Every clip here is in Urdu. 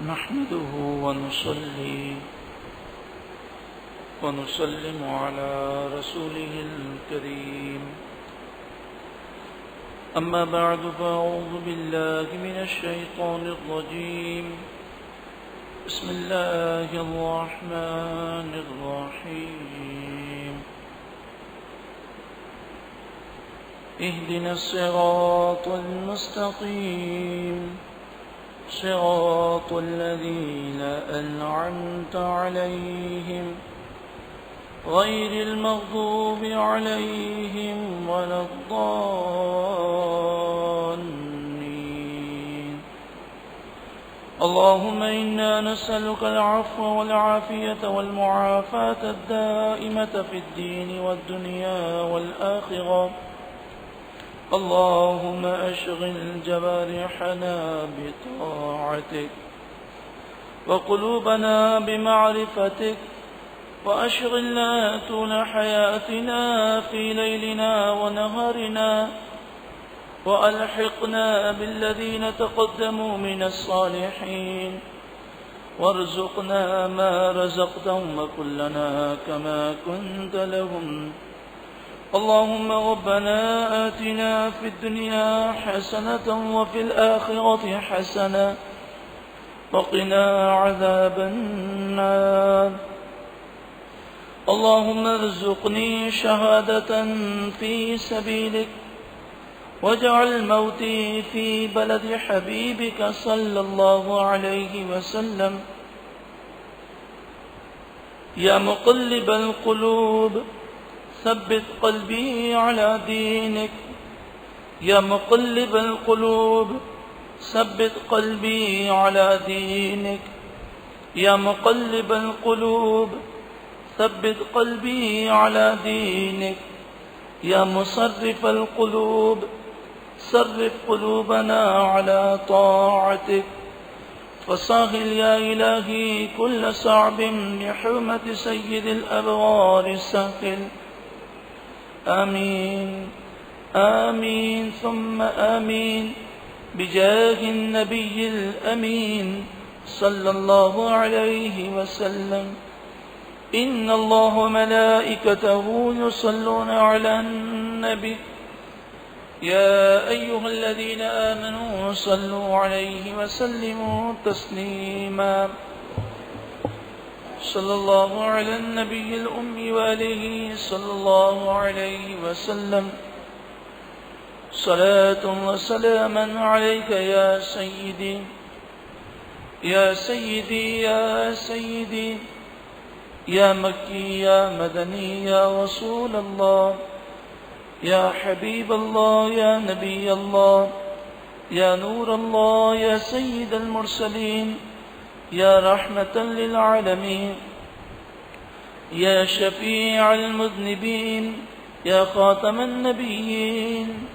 نحمده ونصلي ونسلم على رسوله الكريم أما بعد فأعوذ بالله من الشيطان الرجيم بسم الله الرحمن الرحيم اهدنا الصراط المستقيم صراط الذين أنعمت عليهم غير المغضوب عليهم ولا الضالين اللهم إنا نسألك العفو والعافية والمعافاة الدائمة في الدين والدنيا والآخرة اللهم أشغل جوارحنا بطاعتك وقلوبنا بمعرفتك وأشغلنا طول حياتنا في ليلنا ونهارنا وألحقنا بالذين تقدموا من الصالحين وارزقنا ما رزقتهم وكلنا كما كنت لهم اللهم ربنا آتنا في الدنيا حسنة وفي الآخرة حسنة وقنا عذاب النار اللهم ارزقني شهادة في سبيلك واجعل موتي في بلد حبيبك صلى الله عليه وسلم يا مقلب القلوب ثبت قلبي على دينك يا مقلب القلوب ثبت قلبي على دينك يا مقلب القلوب ثبت قلبي على دينك يا مصرف القلوب صرف قلوبنا على طاعتك فساهل يا إلهي كل صعب بحرمة سيد الأبرار الساهل آمين آمين ثم آمين بجاه النبي الأمين صلى الله عليه وسلم إن الله وملائكته يصلون على النبي يا أيها الذين آمنوا صلوا عليه وسلموا تسليما صلى الله على النبي الأمي وآله صلى الله عليه وسلم صلاة وسلاما عليك يا سيدي يا سيدي يا سيدي يا مكي يا مدني يا رسول الله يا حبيب الله يا نبي الله يا نور الله يا سيد المرسلين يا رحمة للعالمين يا شفيع المذنبين يا خاتم النبيين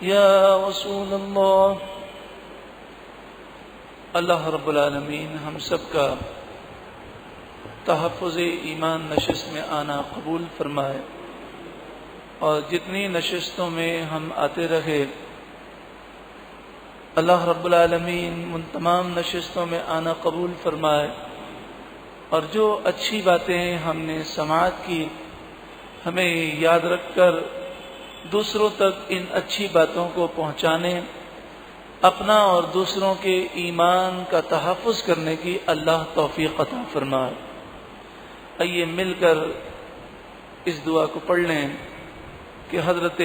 يا رسول الله اللہ رب العالمین ہم سب کا تحفظ ایمان نشست میں آنا قبول فرمائے اور جتنی نشستوں میں ہم آتے رہے اللہ رب العالمین ان تمام نشستوں میں آنا قبول فرمائے اور جو اچھی باتیں ہم نے سماعت کی ہمیں یاد رکھ کر دوسروں تک ان اچھی باتوں کو پہنچانے اپنا اور دوسروں کے ایمان کا تحفظ کرنے کی اللہ توفیق عطا فرمائے آئیے مل کر اس دعا کو پڑھ لیں کہ حضرت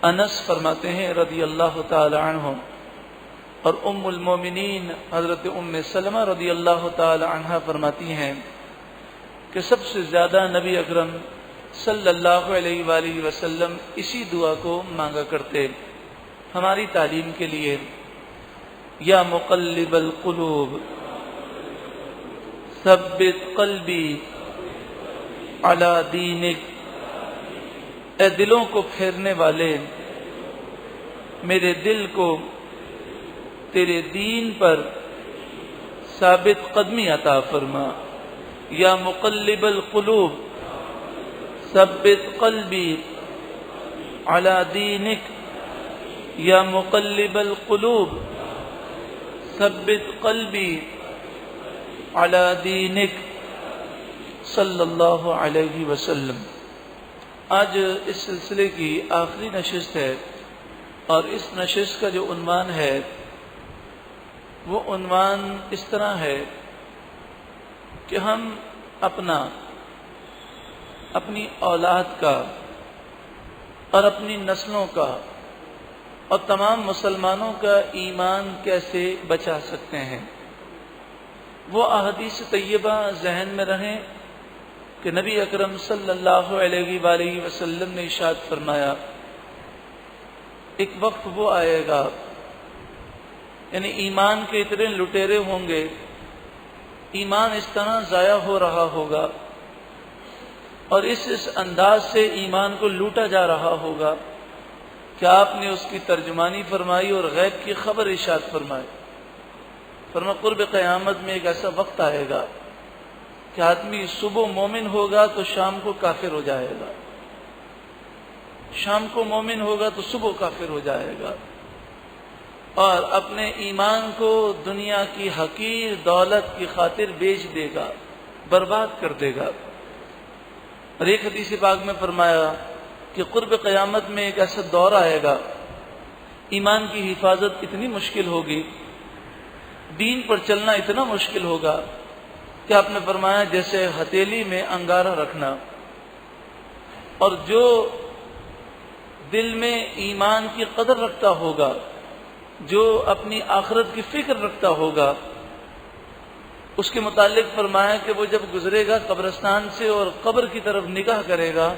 انس فرماتے ہیں رضی اللہ تعالی عنہ اور ام المومنین حضرت ام سلمہ رضی اللہ تعالی عنہ فرماتی ہیں کہ سب سے زیادہ نبی اکرم صلی اللہ علیہ وآلہ وسلم اسی دعا کو مانگا کرتے ہماری تعلیم کے لیے یا مقلب القلوب ثبت قلبی علی دینک اے دلوں کو پھیرنے والے میرے دل کو تیرے دین پر ثابت قدمی عطا فرما یا مقلب القلوب ثبت قلبی علی دینک یا مقلب القلوب ثبت قلبی علی دینک صلی اللہ علیہ وسلم۔ آج اس سلسلے کی آخری نشست ہے، اور اس نشست کا جو عنوان ہے وہ عنوان اس طرح ہے کہ ہم اپنی اولاد کا اور اپنی نسلوں کا اور تمام مسلمانوں کا ایمان کیسے بچا سکتے ہیں۔ وہ احادیث طیبہ ذہن میں رہیں کہ نبی اکرم صلی اللہ علیہ وآلہ وسلم نے ارشاد فرمایا، ایک وقت وہ آئے گا، یعنی ایمان کے اتنے لٹیرے ہوں گے، ایمان اس طرح ضائع ہو رہا ہوگا اور اس انداز سے ایمان کو لوٹا جا رہا ہوگا کہ آپ نے اس کی ترجمانی فرمائی اور غیب کی خبر ارشاد فرمائی۔ فرمایا قرب قیامت میں ایک ایسا وقت آئے گا کہ آدمی صبح مومن ہوگا تو شام کو کافر ہو جائے گا، شام کو مومن ہوگا تو صبح کافر ہو جائے گا، اور اپنے ایمان کو دنیا کی حقیر دولت کی خاطر بیچ دے گا، برباد کر دے گا۔ اور ایک حدیث پاک میں فرمایا کہ قرب قیامت میں ایک ایسا دور آئے گا، ایمان کی حفاظت اتنی مشکل ہوگی، دین پر چلنا اتنا مشکل ہوگا کہ آپ نے فرمایا جیسے ہتھیلی میں انگارہ رکھنا، اور جو دل میں ایمان کی قدر رکھتا ہوگا، جو اپنی آخرت کی فکر رکھتا ہوگا، اس کے متعلق فرمایا کہ وہ جب گزرے گا قبرستان سے اور قبر کی طرف نگاہ کرے گا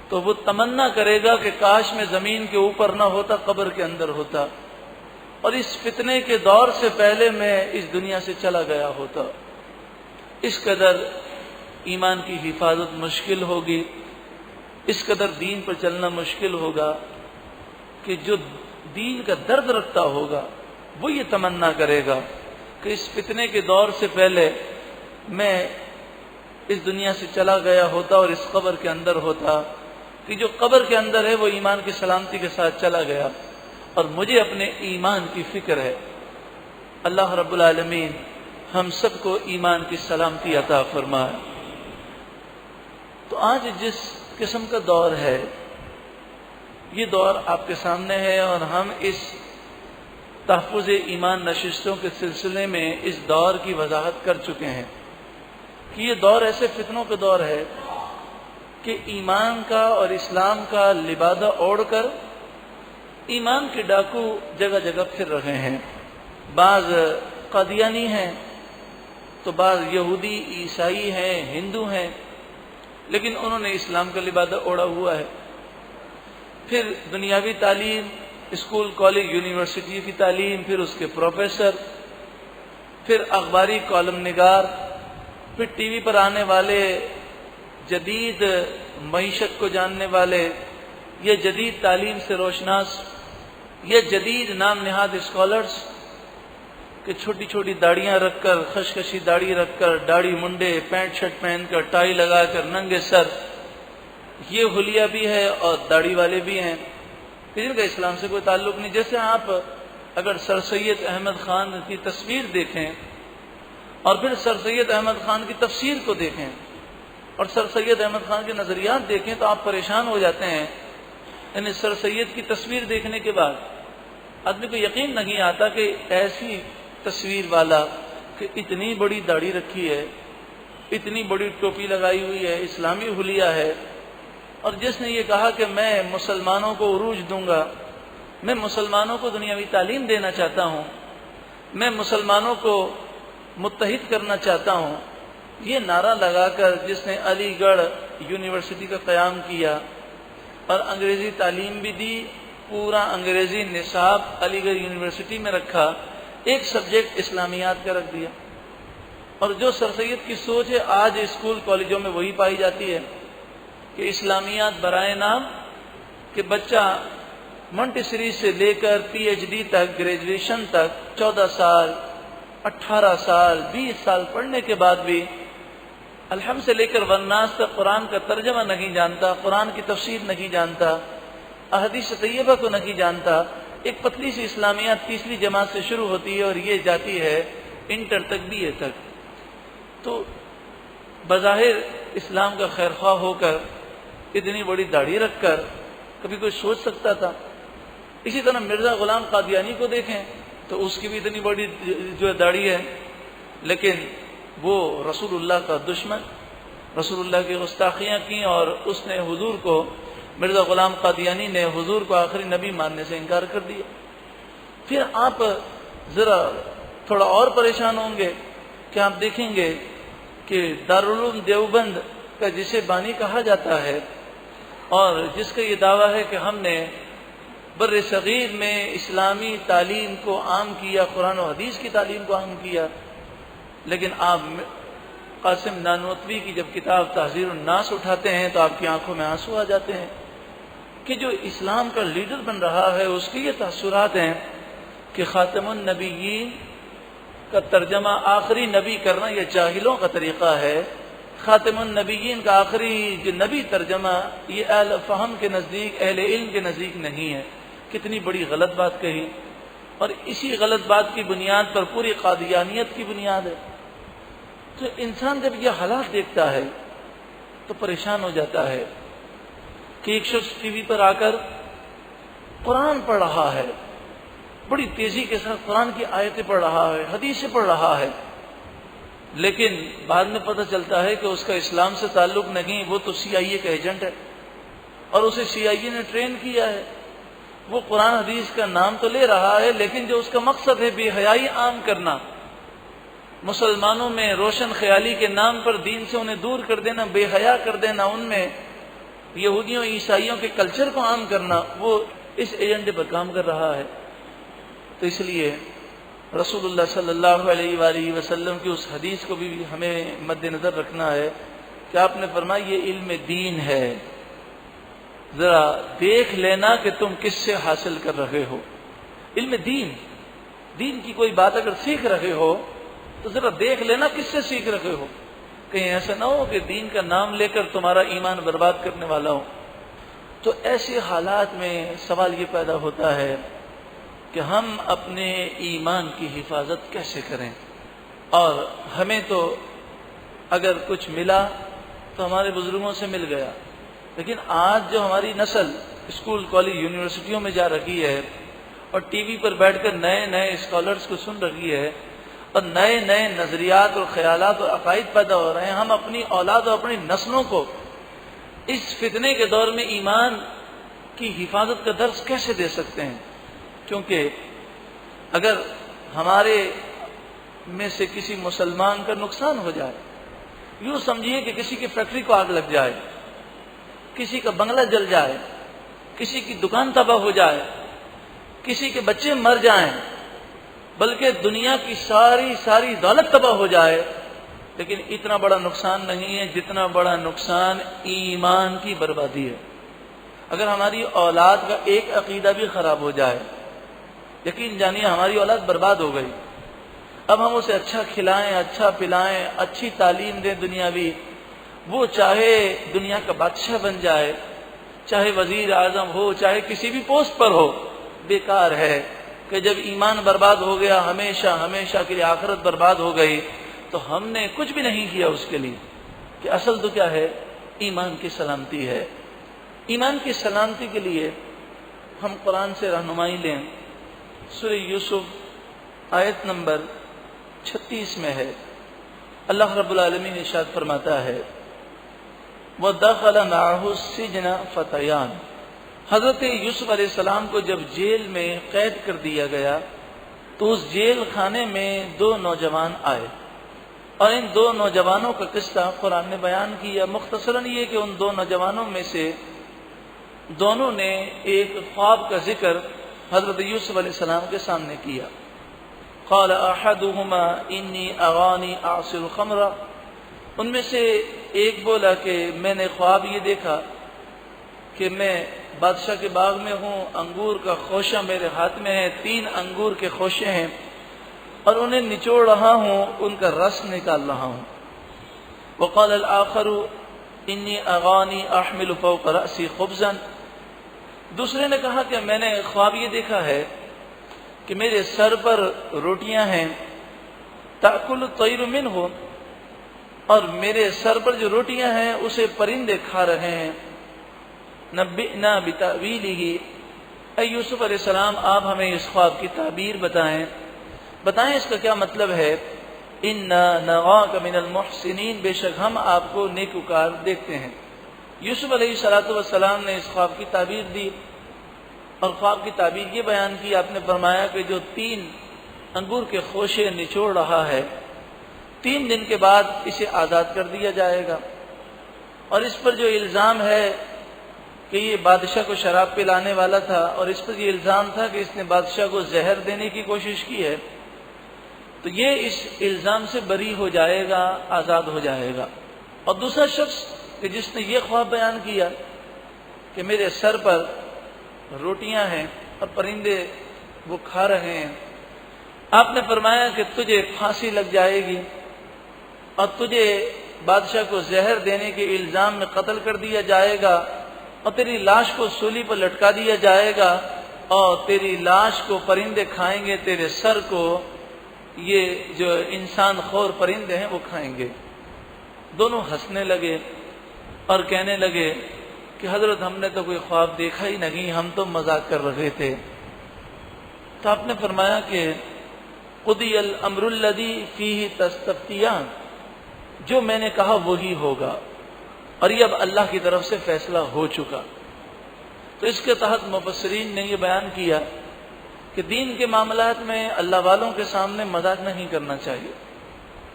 تو وہ تمنا کرے گا کہ کاش میں زمین کے اوپر نہ ہوتا، قبر کے اندر ہوتا، اور اس فتنے کے دور سے پہلے میں اس دنیا سے چلا گیا ہوتا۔ اس قدر ایمان کی حفاظت مشکل ہوگی، اس قدر دین پر چلنا مشکل ہوگا کہ جو دین کا درد رکھتا ہوگا وہ یہ تمنا کرے گا کہ اس فتنے کے دور سے پہلے میں اس دنیا سے چلا گیا ہوتا اور اس قبر کے اندر ہوتا، کہ جو قبر کے اندر ہے وہ ایمان کی سلامتی کے ساتھ چلا گیا اور مجھے اپنے ایمان کی فکر ہے۔ اللہ رب العالمین ہم سب کو ایمان کی سلامتی عطا فرمائے۔ تو آج جس قسم کا دور ہے، یہ دور آپ کے سامنے ہے، اور ہم اس تحفظ ایمان نشستوں کے سلسلے میں اس دور کی وضاحت کر چکے ہیں کہ یہ دور ایسے فتنوں کا دور ہے کہ ایمان کا اور اسلام کا لبادہ اوڑھ کر ایمان کے ڈاکو جگہ جگہ پھر رہے ہیں۔ بعض قادیانی ہیں تو بعض یہودی عیسائی ہیں، ہندو ہیں، لیکن انہوں نے اسلام کا لبادہ اوڑھا ہوا ہے۔ پھر دنیاوی تعلیم، اسکول کالج یونیورسٹی کی تعلیم، پھر اس کے پروفیسر، پھر اخباری کالم نگار، پھر ٹی وی پر آنے والے جدید معیشت کو جاننے والے، یہ جدید تعلیم سے روشناس، یہ جدید نام نہاد اسکالرز کہ چھوٹی چھوٹی داڑیاں رکھ کر، خشخشی داڑھی رکھ کر، داڑھی منڈے، پینٹ شرٹ پہن کر، ٹائی لگا کر، ننگے سر، یہ حلیہ بھی ہے اور داڑھی والے بھی ہیں جن کا اسلام سے کوئی تعلق نہیں۔ جیسے آپ اگر سر سید احمد خان کی تصویر دیکھیں اور پھر سر سید احمد خان کی تفسیر کو دیکھیں اور سر سید احمد خان کے نظریات دیکھیں تو آپ پریشان ہو جاتے ہیں۔ یعنی سر سید کی تصویر دیکھنے کے بعد آدمی کو یقین نہیں آتا کہ ایسی تصویر والا کہ اتنی بڑی داڑھی رکھی ہے، اتنی بڑی ٹوپی لگائی ہوئی ہے، اسلامی حلیہ ہے، اور جس نے یہ کہا کہ میں مسلمانوں کو عروج دوں گا، میں مسلمانوں کو دنیاوی تعلیم دینا چاہتا ہوں، میں مسلمانوں کو متحد کرنا چاہتا ہوں، یہ نعرہ لگا کر جس نے علی گڑھ یونیورسٹی کا قیام کیا اور انگریزی تعلیم بھی دی، پورا انگریزی نصاب علی گڑھ یونیورسٹی میں رکھا، ایک سبجیکٹ اسلامیات کا رکھ دیا، اور جو سر سید کی سوچ ہے آج اسکول کالجوں میں وہی پائی جاتی ہے کہ اسلامیات برائے نام کہ بچہ منٹیسری سے لے کر پی ایچ ڈی تک، گریجویشن تک 14 سال 18 سال 20 سال پڑھنے کے بعد بھی الحمد سے لے کر والناس تک قرآن کا ترجمہ نہیں جانتا، قرآن کی تفسیر نہیں جانتا، احادیث طیبہ کو نہیں جانتا، ایک پتلی سی اسلامیات تیسری جماعت سے شروع ہوتی ہے اور یہ جاتی ہے انٹر تک BA تک. تو بظاہر اسلام کا خیر خواہ ہو کر اتنی بڑی داڑھی رکھ کر کبھی کوئی سوچ سکتا تھا؟ اسی طرح مرزا غلام قادیانی کو دیکھیں تو اس کی بھی اتنی بڑی جو داڑھی ہے، لیکن وہ رسول اللہ کا دشمن، رسول اللہ کی گستاخیاں کی اور اس نے حضور کو، مرزا غلام قادیانی نے حضور کو آخری نبی ماننے سے انکار کر دیا. پھر آپ ذرا تھوڑا اور پریشان ہوں گے کہ آپ دیکھیں گے کہ دارالعلوم دیوبند کا جسے بانی کہا جاتا ہے اور جس کا یہ دعویٰ ہے کہ ہم نے بر صغیر میں اسلامی تعلیم کو عام کیا، قرآن و حدیث کی تعلیم کو عام کیا، لیکن آپ قاسم نانوتوی کی جب کتاب تحذیر الناس اٹھاتے ہیں تو آپ کی آنکھوں میں آنسو آ جاتے ہیں کہ جو اسلام کا لیڈر بن رہا ہے اس کے یہ تاثرات ہیں کہ خاتم النبیین کا ترجمہ آخری نبی کرنا یہ جاہلوں کا طریقہ ہے. خاتم النبیین کا آخری جو نبی ترجمہ یہ اہل فہم کے نزدیک، اہل علم کے نزدیک نہیں ہے. کتنی بڑی غلط بات کہی، اور اسی غلط بات کی بنیاد پر پوری قادیانیت کی بنیاد ہے. تو انسان جب یہ حالات دیکھتا ہے تو پریشان ہو جاتا ہے کہ ایک شخص ٹی وی پر آ کر قرآن پڑھ رہا ہے، بڑی تیزی کے ساتھ قرآن کی آیتیں پڑھ رہا ہے، حدیثیں پڑھ رہا ہے، لیکن بعد میں پتہ چلتا ہے کہ اس کا اسلام سے تعلق نہیں، وہ تو CIA کا ایجنٹ ہے اور اسے CIA نے ٹرین کیا ہے. وہ قرآن حدیث کا نام تو لے رہا ہے لیکن جو اس کا مقصد ہے بے حیائی عام کرنا، مسلمانوں میں روشن خیالی کے نام پر دین سے انہیں دور کر دینا، بے حیا کر دینا، ان میں یہودیوں عیسائیوں کے کلچر کو عام کرنا، وہ اس ایجنڈے پر کام کر رہا ہے. تو اس لیے رسول اللہ صلی اللہ علیہ وآلہ وسلم کی اس حدیث کو بھی ہمیں مد نظر رکھنا ہے کہ آپ نے فرمایا یہ علم دین ہے، ذرا دیکھ لینا کہ تم کس سے حاصل کر رہے ہو. علم دین کی کوئی بات اگر سیکھ رہے ہو تو ذرا دیکھ لینا کس سے سیکھ رہے ہو، کہیں ایسا نہ ہو کہ دین کا نام لے کر تمہارا ایمان برباد کرنے والا ہو. تو ایسے حالات میں سوال یہ پیدا ہوتا ہے کہ ہم اپنے ایمان کی حفاظت کیسے کریں. اور ہمیں تو اگر کچھ ملا تو ہمارے بزرگوں سے مل گیا، لیکن آج جو ہماری نسل اسکول کالج یونیورسٹیوں میں جا رہی ہے اور ٹی وی پر بیٹھ کر نئے اسکالرز کو سن رہی ہے اور نئے نظریات اور خیالات اور عقائد پیدا ہو رہے ہیں، ہم اپنی اولاد اور اپنی نسلوں کو اس فتنے کے دور میں ایمان کی حفاظت کا درس کیسے دے سکتے ہیں؟ کیونکہ اگر ہمارے میں سے کسی مسلمان کا نقصان ہو جائے، یوں سمجھیے کہ کسی کی فیکٹری کو آگ لگ جائے، کسی کا بنگلہ جل جائے، کسی کی دکان تباہ ہو جائے، کسی کے بچے مر جائیں، بلکہ دنیا کی ساری دولت تباہ ہو جائے، لیکن اتنا بڑا نقصان نہیں ہے جتنا بڑا نقصان ایمان کی بربادی ہے. اگر ہماری اولاد کا ایک عقیدہ بھی خراب ہو جائے، یقین جانیے ہماری اولاد برباد ہو گئی. اب ہم اسے اچھا کھلائیں، اچھا پلائیں، اچھی تعلیم دیں دنیاوی، وہ چاہے دنیا کا بادشاہ بن جائے، چاہے وزیر اعظم ہو، چاہے کسی بھی پوسٹ پر ہو، بیکار ہے کہ جب ایمان برباد ہو گیا ہمیشہ کے لیے آخرت برباد ہو گئی تو ہم نے کچھ بھی نہیں کیا اس کے لیے. کہ اصل تو کیا ہے؟ ایمان کی سلامتی ہے. ایمان کی سلامتی کے لیے ہم قرآن سے رہنمائی لیں. سورہ یوسف آیت نمبر 36 میں ہے، اللہ رب العالمین ارشاد فرماتا ہے وَدَخَلَ مَعَهُ السِّجْنَ فَتَيَانِ. حضرت یوسف علیہ السلام کو جب جیل میں قید کر دیا گیا تو اس جیل خانے میں 2 نوجوان آئے، اور ان 2 نوجوانوں کا قصہ قرآن نے بیان کیا. مختصراً یہ کہ ان 2 نوجوانوں میں سے دونوں نے ایک خواب کا ذکر حضرت یوسف علیہ السلام کے سامنے کیا. قال احدهما انی اغانی اعصر الخمر. ان میں سے ایک بولا کہ میں نے خواب یہ دیکھا کہ میں بادشاہ کے باغ میں ہوں، انگور کا خوشہ میرے ہاتھ میں ہے، 3 انگور کے خوشے ہیں اور انہیں نچوڑ رہا ہوں، ان کا رس نکال رہا ہوں. وقال الآخر انی اغانی احمل فوق رأسی خبزا. دوسرے نے کہا کہ میں نے خواب یہ دیکھا ہے کہ میرے سر پر روٹیاں ہیں، تأکل الطیر منہ، اور میرے سر پر جو روٹیاں ہیں اسے پرندے کھا رہے ہیں۔ نبئنا بتأویلہ، اے یوسف علیہ السلام آپ ہمیں اس خواب کی تعبیر بتائیں اس کا کیا مطلب ہے۔ انا نراک من المحسنین، بے شک ہم آپ کو نیکوکار دیکھتے ہیں۔ یوسف علیہ السلام نے اس خواب کی تعبیر دی، اور خواب کی تعبیر یہ بیان کی، آپ نے فرمایا کہ جو 3 انگور کے خوشے نچوڑ رہا ہے 3 دن کے بعد اسے آزاد کر دیا جائے گا، اور اس پر جو الزام ہے کہ یہ بادشاہ کو شراب پلانے والا تھا، اور اس پر یہ الزام تھا کہ اس نے بادشاہ کو زہر دینے کی کوشش کی ہے، تو یہ اس الزام سے بری ہو جائے گا، آزاد ہو جائے گا۔ اور دوسرا شخص کہ جس نے یہ خواب بیان کیا کہ میرے سر پر روٹیاں ہیں اور پرندے وہ کھا رہے ہیں، آپ نے فرمایا کہ تجھے پھانسی لگ جائے گی، اور تجھے بادشاہ کو زہر دینے کے الزام میں قتل کر دیا جائے گا، اور تیری لاش کو سولی پر لٹکا دیا جائے گا، اور تیری لاش کو پرندے کھائیں گے، تیرے سر کو یہ جو انسان خور پرندے ہیں وہ کھائیں گے۔ دونوں ہنسنے لگے اور کہنے لگے کہ حضرت ہم نے تو کوئی خواب دیکھا ہی نہیں، ہم تو مذاق کر رہے تھے۔ تو آپ نے فرمایا کہ قضی الامر الذی فیہ تستفتیان، جو میں نے کہا وہی ہوگا، اور یہ اب اللہ کی طرف سے فیصلہ ہو چکا۔ تو اس کے تحت مفسرین نے یہ بیان کیا کہ دین کے معاملات میں اللہ والوں کے سامنے مذاق نہیں کرنا چاہیے،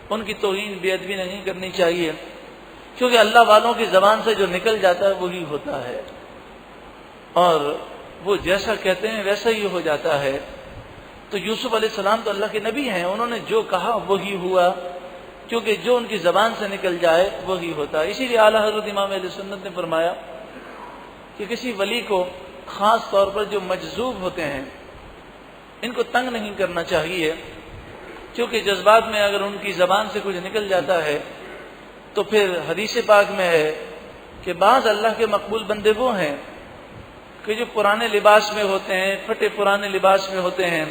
ان کی توہین بے ادبی نہیں کرنی چاہیے، کیونکہ اللہ والوں کی زبان سے جو نکل جاتا ہے وہی ہوتا ہے، اور وہ جیسا کہتے ہیں ویسا ہی ہو جاتا ہے۔ تو یوسف علیہ السلام تو اللہ کے نبی ہیں، انہوں نے جو کہا وہی ہوا، کیونکہ جو ان کی زبان سے نکل جائے وہی ہوتا ہے۔ اسی لیے اعلیٰ حضرت امام اہل سنت نے فرمایا کہ کسی ولی کو خاص طور پر جو مجذوب ہوتے ہیں ان کو تنگ نہیں کرنا چاہیے، کیونکہ جذبات میں اگر ان کی زبان سے کچھ نکل جاتا ہے تو پھر حدیث پاک میں ہے کہ بعض اللہ کے مقبول بندے وہ ہیں کہ جو پرانے لباس میں ہوتے ہیں، پھٹے پرانے لباس میں ہوتے ہیں،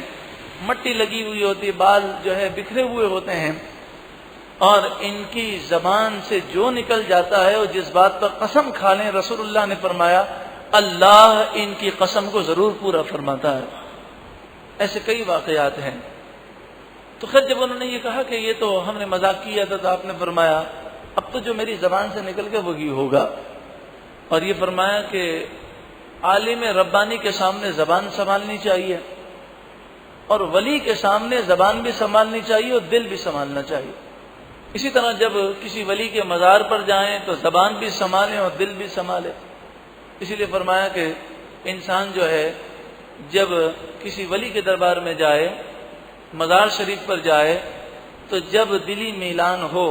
مٹی لگی ہوئی ہوتی ہے، بال جو ہے بکھرے ہوئے ہوتے ہیں، اور ان کی زبان سے جو نکل جاتا ہے وہ جس بات پر قسم کھا لیں، رسول اللہ نے فرمایا اللہ ان کی قسم کو ضرور پورا فرماتا ہے۔ ایسے کئی واقعات ہیں۔ تو خیر جب انہوں نے یہ کہا کہ یہ تو ہم نے مذاق کیا تھا، تو آپ نے فرمایا اب تو جو میری زبان سے نکل گیا وہی ہوگا، اور یہ فرمایا کہ عالم ربانی کے سامنے زبان سنبھالنی چاہیے، اور ولی کے سامنے زبان بھی سنبھالنی چاہیے اور دل بھی سنبھالنا چاہیے۔ اسی طرح جب کسی ولی کے مزار پر جائیں تو زبان بھی سنبھالیں اور دل بھی سنبھالیں۔ اسی لیے فرمایا کہ انسان جو ہے جب کسی ولی کے دربار میں جائے، مزار شریف پر جائے، تو جب دلی میلان ہو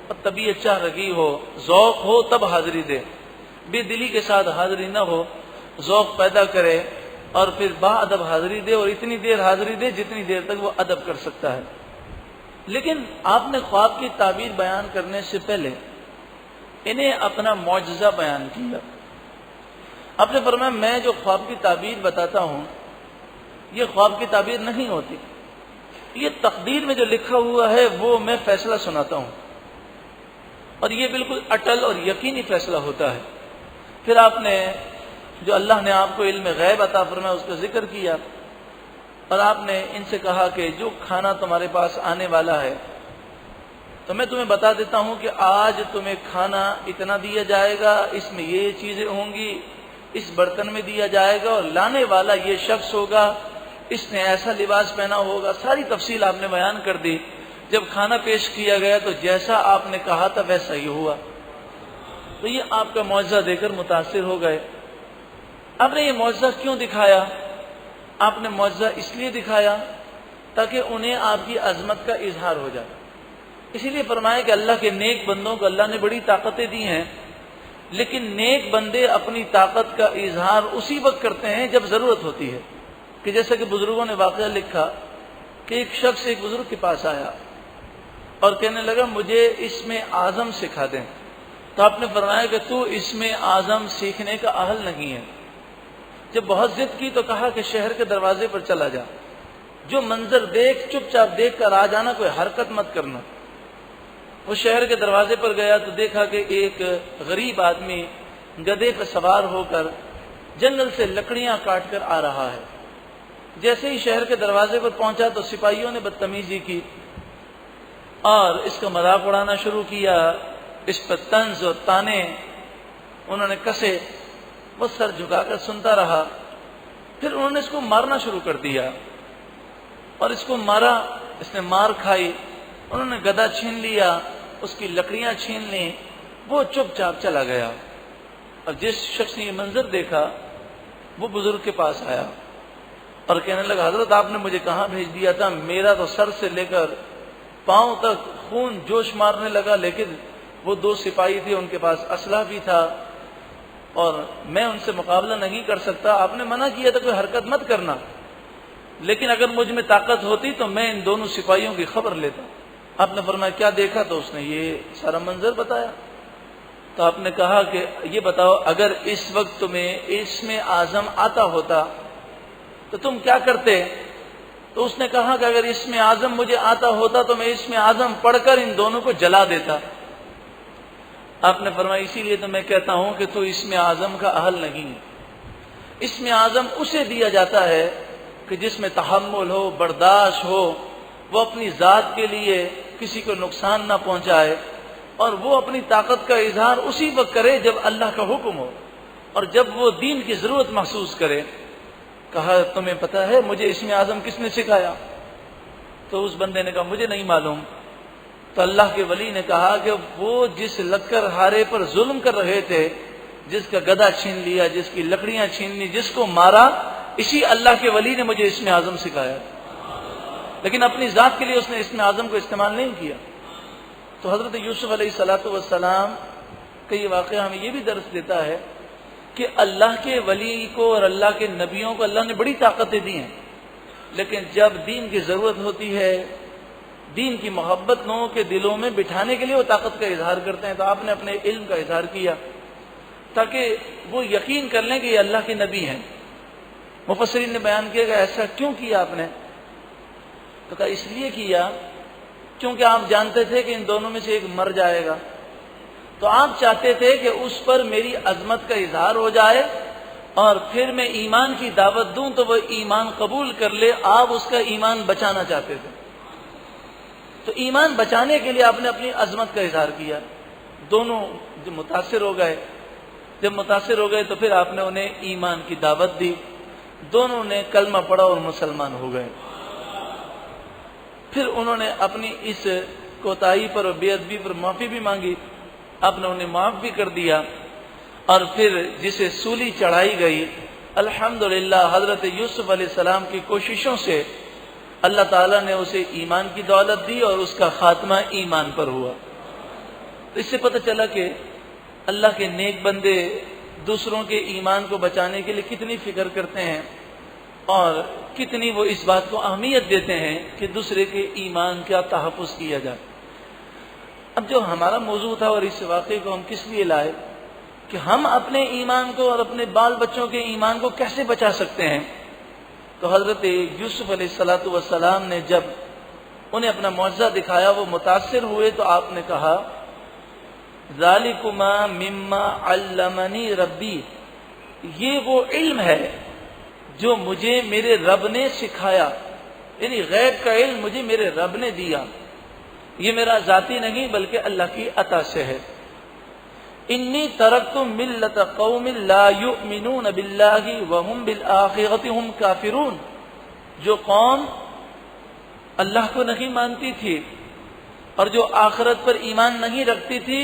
اور طبیعت چاہ رہی ہو، ذوق ہو، تب حاضری دے، بے دلی کے ساتھ حاضری نہ ہو، ذوق پیدا کرے اور پھر با ادب حاضری دے، اور اتنی دیر حاضری دے جتنی دیر تک وہ ادب کر سکتا ہے۔ لیکن آپ نے خواب کی تعبیر بیان کرنے سے پہلے انہیں اپنا معجزہ بیان کیا۔ آپ نے فرمایا میں جو خواب کی تعبیر بتاتا ہوں یہ خواب کی تعبیر نہیں ہوتی، یہ تقدیر میں جو لکھا ہوا ہے وہ میں فیصلہ سناتا ہوں، اور یہ بالکل اٹل اور یقینی فیصلہ ہوتا ہے۔ پھر آپ نے جو اللہ نے آپ کو علم غیب عطا فرمایا اس کا ذکر کیا، اور آپ نے ان سے کہا کہ جو کھانا تمہارے پاس آنے والا ہے تو میں تمہیں بتا دیتا ہوں کہ آج تمہیں کھانا اتنا دیا جائے گا، اس میں یہ چیزیں ہوں گی، اس برتن میں دیا جائے گا، اور لانے والا یہ شخص ہوگا، اس نے ایسا لباس پہنا ہوگا۔ ساری تفصیل آپ نے بیان کر دی۔ جب کھانا پیش کیا گیا تو جیسا آپ نے کہا تھا ویسا ہی ہوا۔ تو یہ آپ کا معجزہ دے کر متاثر ہو گئے۔ آپ نے یہ معجزہ کیوں دکھایا؟ آپ نے معجزہ اس لیے دکھایا تاکہ انہیں آپ کی عظمت کا اظہار ہو جائے۔ اسی لیے فرمایا کہ اللہ کے نیک بندوں کو اللہ نے بڑی طاقتیں دی ہیں، لیکن نیک بندے اپنی طاقت کا اظہار اسی وقت کرتے ہیں جب ضرورت ہوتی ہے، کہ جیسا کہ بزرگوں نے واقعہ لکھا کہ ایک شخص ایک بزرگ کے پاس آیا اور کہنے لگا مجھے اسم اعظم سکھا دیں۔ تو آپ نے فرمایا کہ تو اسم اعظم سیکھنے کا اہل نہیں ہے، جب بہت ضد کی تو کہا کہ شہر کے دروازے پر چلا جا، جو منظر دیکھ چپ چاپ دیکھ کر آ جانا، کوئی حرکت مت کرنا۔ وہ شہر کے دروازے پر گیا تو دیکھا کہ ایک غریب آدمی گدھے پر سوار ہو کر جنگل سے لکڑیاں کاٹ کر آ رہا ہے۔ جیسے ہی شہر کے دروازے پر پہنچا تو سپاہیوں نے بدتمیزی کی اور اس کا مذاق اڑانا شروع کیا، اس پر طنز اور تانے انہوں نے کسے۔ وہ سر جھکا کر سنتا رہا۔ پھر انہوں نے اس کو مارنا شروع کر دیا اور اس کو مارا، اس نے مار کھائی۔ انہوں نے گدا چھین لیا، اس کی لکڑیاں چھین لیں، وہ چپ چاپ چلا گیا۔ اور جس شخص نے یہ منظر دیکھا وہ بزرگ کے پاس آیا اور کہنے لگا، حضرت آپ نے مجھے کہاں بھیج دیا تھا؟ میرا تو سر سے لے کر پاؤں تک خون جوش مارنے لگا، لیکن وہ 2 سپاہی تھے، ان کے پاس اسلحہ بھی تھا اور میں ان سے مقابلہ نہیں کر سکتا۔ آپ نے منع کیا تھا کوئی حرکت مت کرنا، لیکن اگر مجھ میں طاقت ہوتی تو میں ان دونوں سپاہیوں کی خبر لیتا۔ آپ نے فرمایا کیا دیکھا؟ تو اس نے یہ سارا منظر بتایا۔ تو آپ نے کہا کہ یہ بتاؤ، اگر اس وقت تمہیں اسم اعظم آتا ہوتا تو تم کیا کرتے؟ تو اس نے کہا کہ اگر اسم اعظم مجھے آتا ہوتا تو میں اسم اعظم پڑھ کر ان دونوں کو جلا دیتا۔ آپ نے فرمایا اسی لیے تو میں کہتا ہوں کہ تو اسم اعظم کا اہل نہیں ہے۔ اسم اعظم اسے دیا جاتا ہے کہ جس میں تحمل ہو، برداشت ہو، وہ اپنی ذات کے لیے کسی کو نقصان نہ پہنچائے، اور وہ اپنی طاقت کا اظہار اسی وقت کرے جب اللہ کا حکم ہو اور جب وہ دین کی ضرورت محسوس کرے۔ کہا تمہیں پتہ ہے مجھے اسم اعظم کس نے سکھایا؟ تو اس بندے نے کہا مجھے نہیں معلوم۔ تو اللہ کے ولی نے کہا کہ وہ جس لکڑ ہارے پر ظلم کر رہے تھے، جس کا گدا چھین لیا، جس کی لکڑیاں چھین لی، جس کو مارا، اسی اللہ کے ولی نے مجھے اسم اعظم سکھایا، لیکن اپنی ذات کے لیے اس نے اسم اعظم کو استعمال نہیں کیا۔ تو حضرت یوسف علیہ السلام کا یہ واقعہ ہمیں یہ بھی درس دیتا ہے کہ اللہ کے ولی کو اور اللہ کے نبیوں کو اللہ نے بڑی طاقتیں دی ہیں، لیکن جب دین کی ضرورت ہوتی ہے، دین کی محبت لوگوں کے دلوں میں بٹھانے کے لیے وہ طاقت کا اظہار کرتے ہیں۔ تو آپ نے اپنے علم کا اظہار کیا تاکہ وہ یقین کر لیں کہ یہ اللہ کے نبی ہیں۔ مفسرین نے بیان کیا کہ ایسا کیوں کیا آپ نے؟ تو کہا اس لیے کیا کیونکہ آپ جانتے تھے کہ ان دونوں میں سے ایک مر جائے گا، تو آپ چاہتے تھے کہ اس پر میری عظمت کا اظہار ہو جائے اور پھر میں ایمان کی دعوت دوں تو وہ ایمان قبول کر لے۔ آپ اس کا ایمان بچانا چاہتے تھے، تو ایمان بچانے کے لیے آپ نے اپنی عظمت کا اظہار کیا۔ دونوں جو متاثر ہو گئے، جب متاثر ہو گئے تو پھر آپ نے انہیں ایمان کی دعوت دی، دونوں نے کلمہ پڑھا اور مسلمان ہو گئے۔ پھر انہوں نے اپنی اس کوتاہی پر اور بے ادبی پر معافی بھی مانگی، آپ نے انہیں معاف بھی کر دیا، اور پھر جسے سولی چڑھائی گئی، الحمدللہ حضرت یوسف علیہ السلام کی کوششوں سے اللہ تعالیٰ نے اسے ایمان کی دولت دی اور اس کا خاتمہ ایمان پر ہوا۔ تو اس سے پتہ چلا کہ اللہ کے نیک بندے دوسروں کے ایمان کو بچانے کے لیے کتنی فکر کرتے ہیں اور کتنی وہ اس بات کو اہمیت دیتے ہیں کہ دوسرے کے ایمان کا تحفظ کیا جائے۔ اب جو ہمارا موضوع تھا اور اس واقعے کو ہم کس لیے لائے کہ ہم اپنے ایمان کو اور اپنے بال بچوں کے ایمان کو کیسے بچا سکتے ہیں، تو حضرت یوسف علیہ السلام نے جب انہیں اپنا معجزہ دکھایا وہ متاثر ہوئے، تو آپ نے کہا ذالکما مما علمنی ربی، یہ وہ علم ہے جو مجھے میرے رب نے سکھایا، یعنی غیب کا علم مجھے میرے رب نے دیا، یہ میرا ذاتی نہیں بلکہ اللہ کی عطا سے ہے۔ انی ترکت ملت قوم لا یؤمنون باللہ وهم بالآخرۃ هم کافرون، جو قوم اللہ کو نہیں مانتی تھی اور جو آخرت پر ایمان نہیں رکھتی تھی،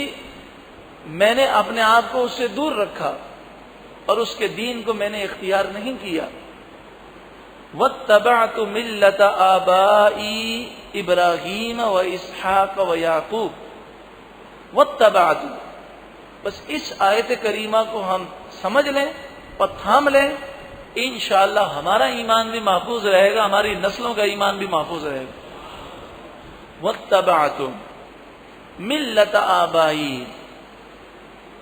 میں نے اپنے آپ کو اس سے دور رکھا اور اس کے دین کو میں نے اختیار نہیں کیا۔ واتبعت ملت آبائی ابراہیم و اسحاق و یعقوب، واتبعت، بس اس آیت کریمہ کو ہم سمجھ لیں اور تھام لیں، انشاءاللہ ہمارا ایمان بھی محفوظ رہے گا، ہماری نسلوں کا ایمان بھی محفوظ رہے گا۔ واتبعت ملت آبائی،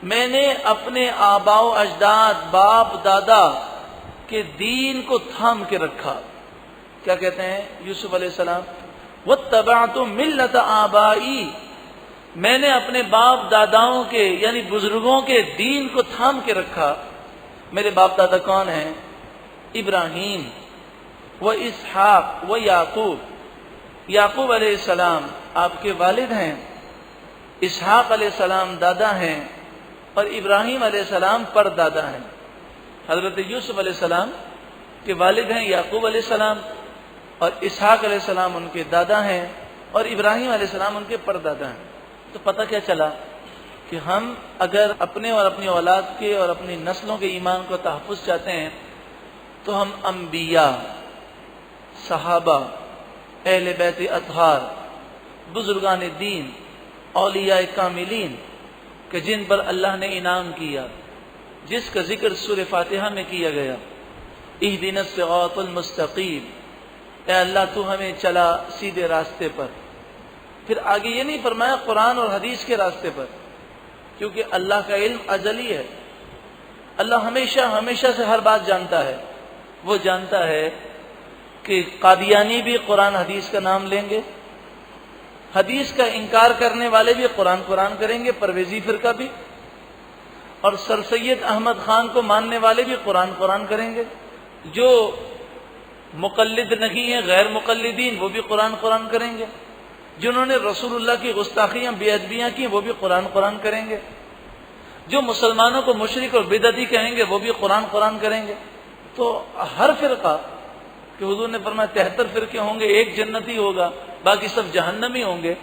میں نے اپنے آباء و اجداد، باپ دادا کہ دین کو تھام کے رکھا. کیا کہتے ہیں یوسف علیہ السلام؟ واتبعت ملت آبائی، میں نے اپنے باپ داداؤں کے یعنی بزرگوں کے دین کو تھام کے رکھا. میرے باپ دادا کون ہیں؟ ابراہیم و اسحاق و یعقوب. یعقوب علیہ السلام آپ کے والد ہیں، اسحاق علیہ السلام دادا ہیں، اور ابراہیم علیہ السلام پر دادا ہیں. حضرت یوسف علیہ السلام کے والد ہیں یعقوب علیہ السلام، اور اسحاق علیہ السلام ان کے دادا ہیں، اور ابراہیم علیہ السلام ان کے پر دادا ہیں. تو پتہ کیا چلا کہ ہم اگر اپنے اور اپنی اولاد کے اور اپنی نسلوں کے ایمان کو تحفظ چاہتے ہیں تو ہم انبیاء، صحابہ، اہل بیت اطہار، بزرگان دین، اولیاء کاملین کہ جن پر اللہ نے انعام کیا، جس کا ذکر سورہ فاتحہ میں کیا گیا، اہدنا الصراط المستقیم، اے اللہ تو ہمیں چلا سیدھے راستے پر. پھر آگے یہ نہیں فرمایا قرآن اور حدیث کے راستے پر، کیونکہ اللہ کا علم ازلی ہے. اللہ ہمیشہ سے ہر بات جانتا ہے. وہ جانتا ہے کہ قادیانی بھی قرآن حدیث کا نام لیں گے، حدیث کا انکار کرنے والے بھی قرآن کریں گے، پرویزی فرقہ بھی، اور سر سید احمد خان کو ماننے والے بھی قرآن کریں گے. جو مقلد نہیں ہیں، غیر مقلدین، وہ بھی قرآن کریں گے. جنہوں نے رسول اللہ کی گستاخیاں بے ادبیاں کی وہ بھی قرآن کریں گے. جو مسلمانوں کو مشرک اور بدعتی کہیں گے وہ بھی قرآن کریں گے. تو ہر فرقہ کہ حضور نے فرمایا 73 فرقے ہوں گے، ایک جنتی ہوگا، باقی سب جہنمی ہوں گے.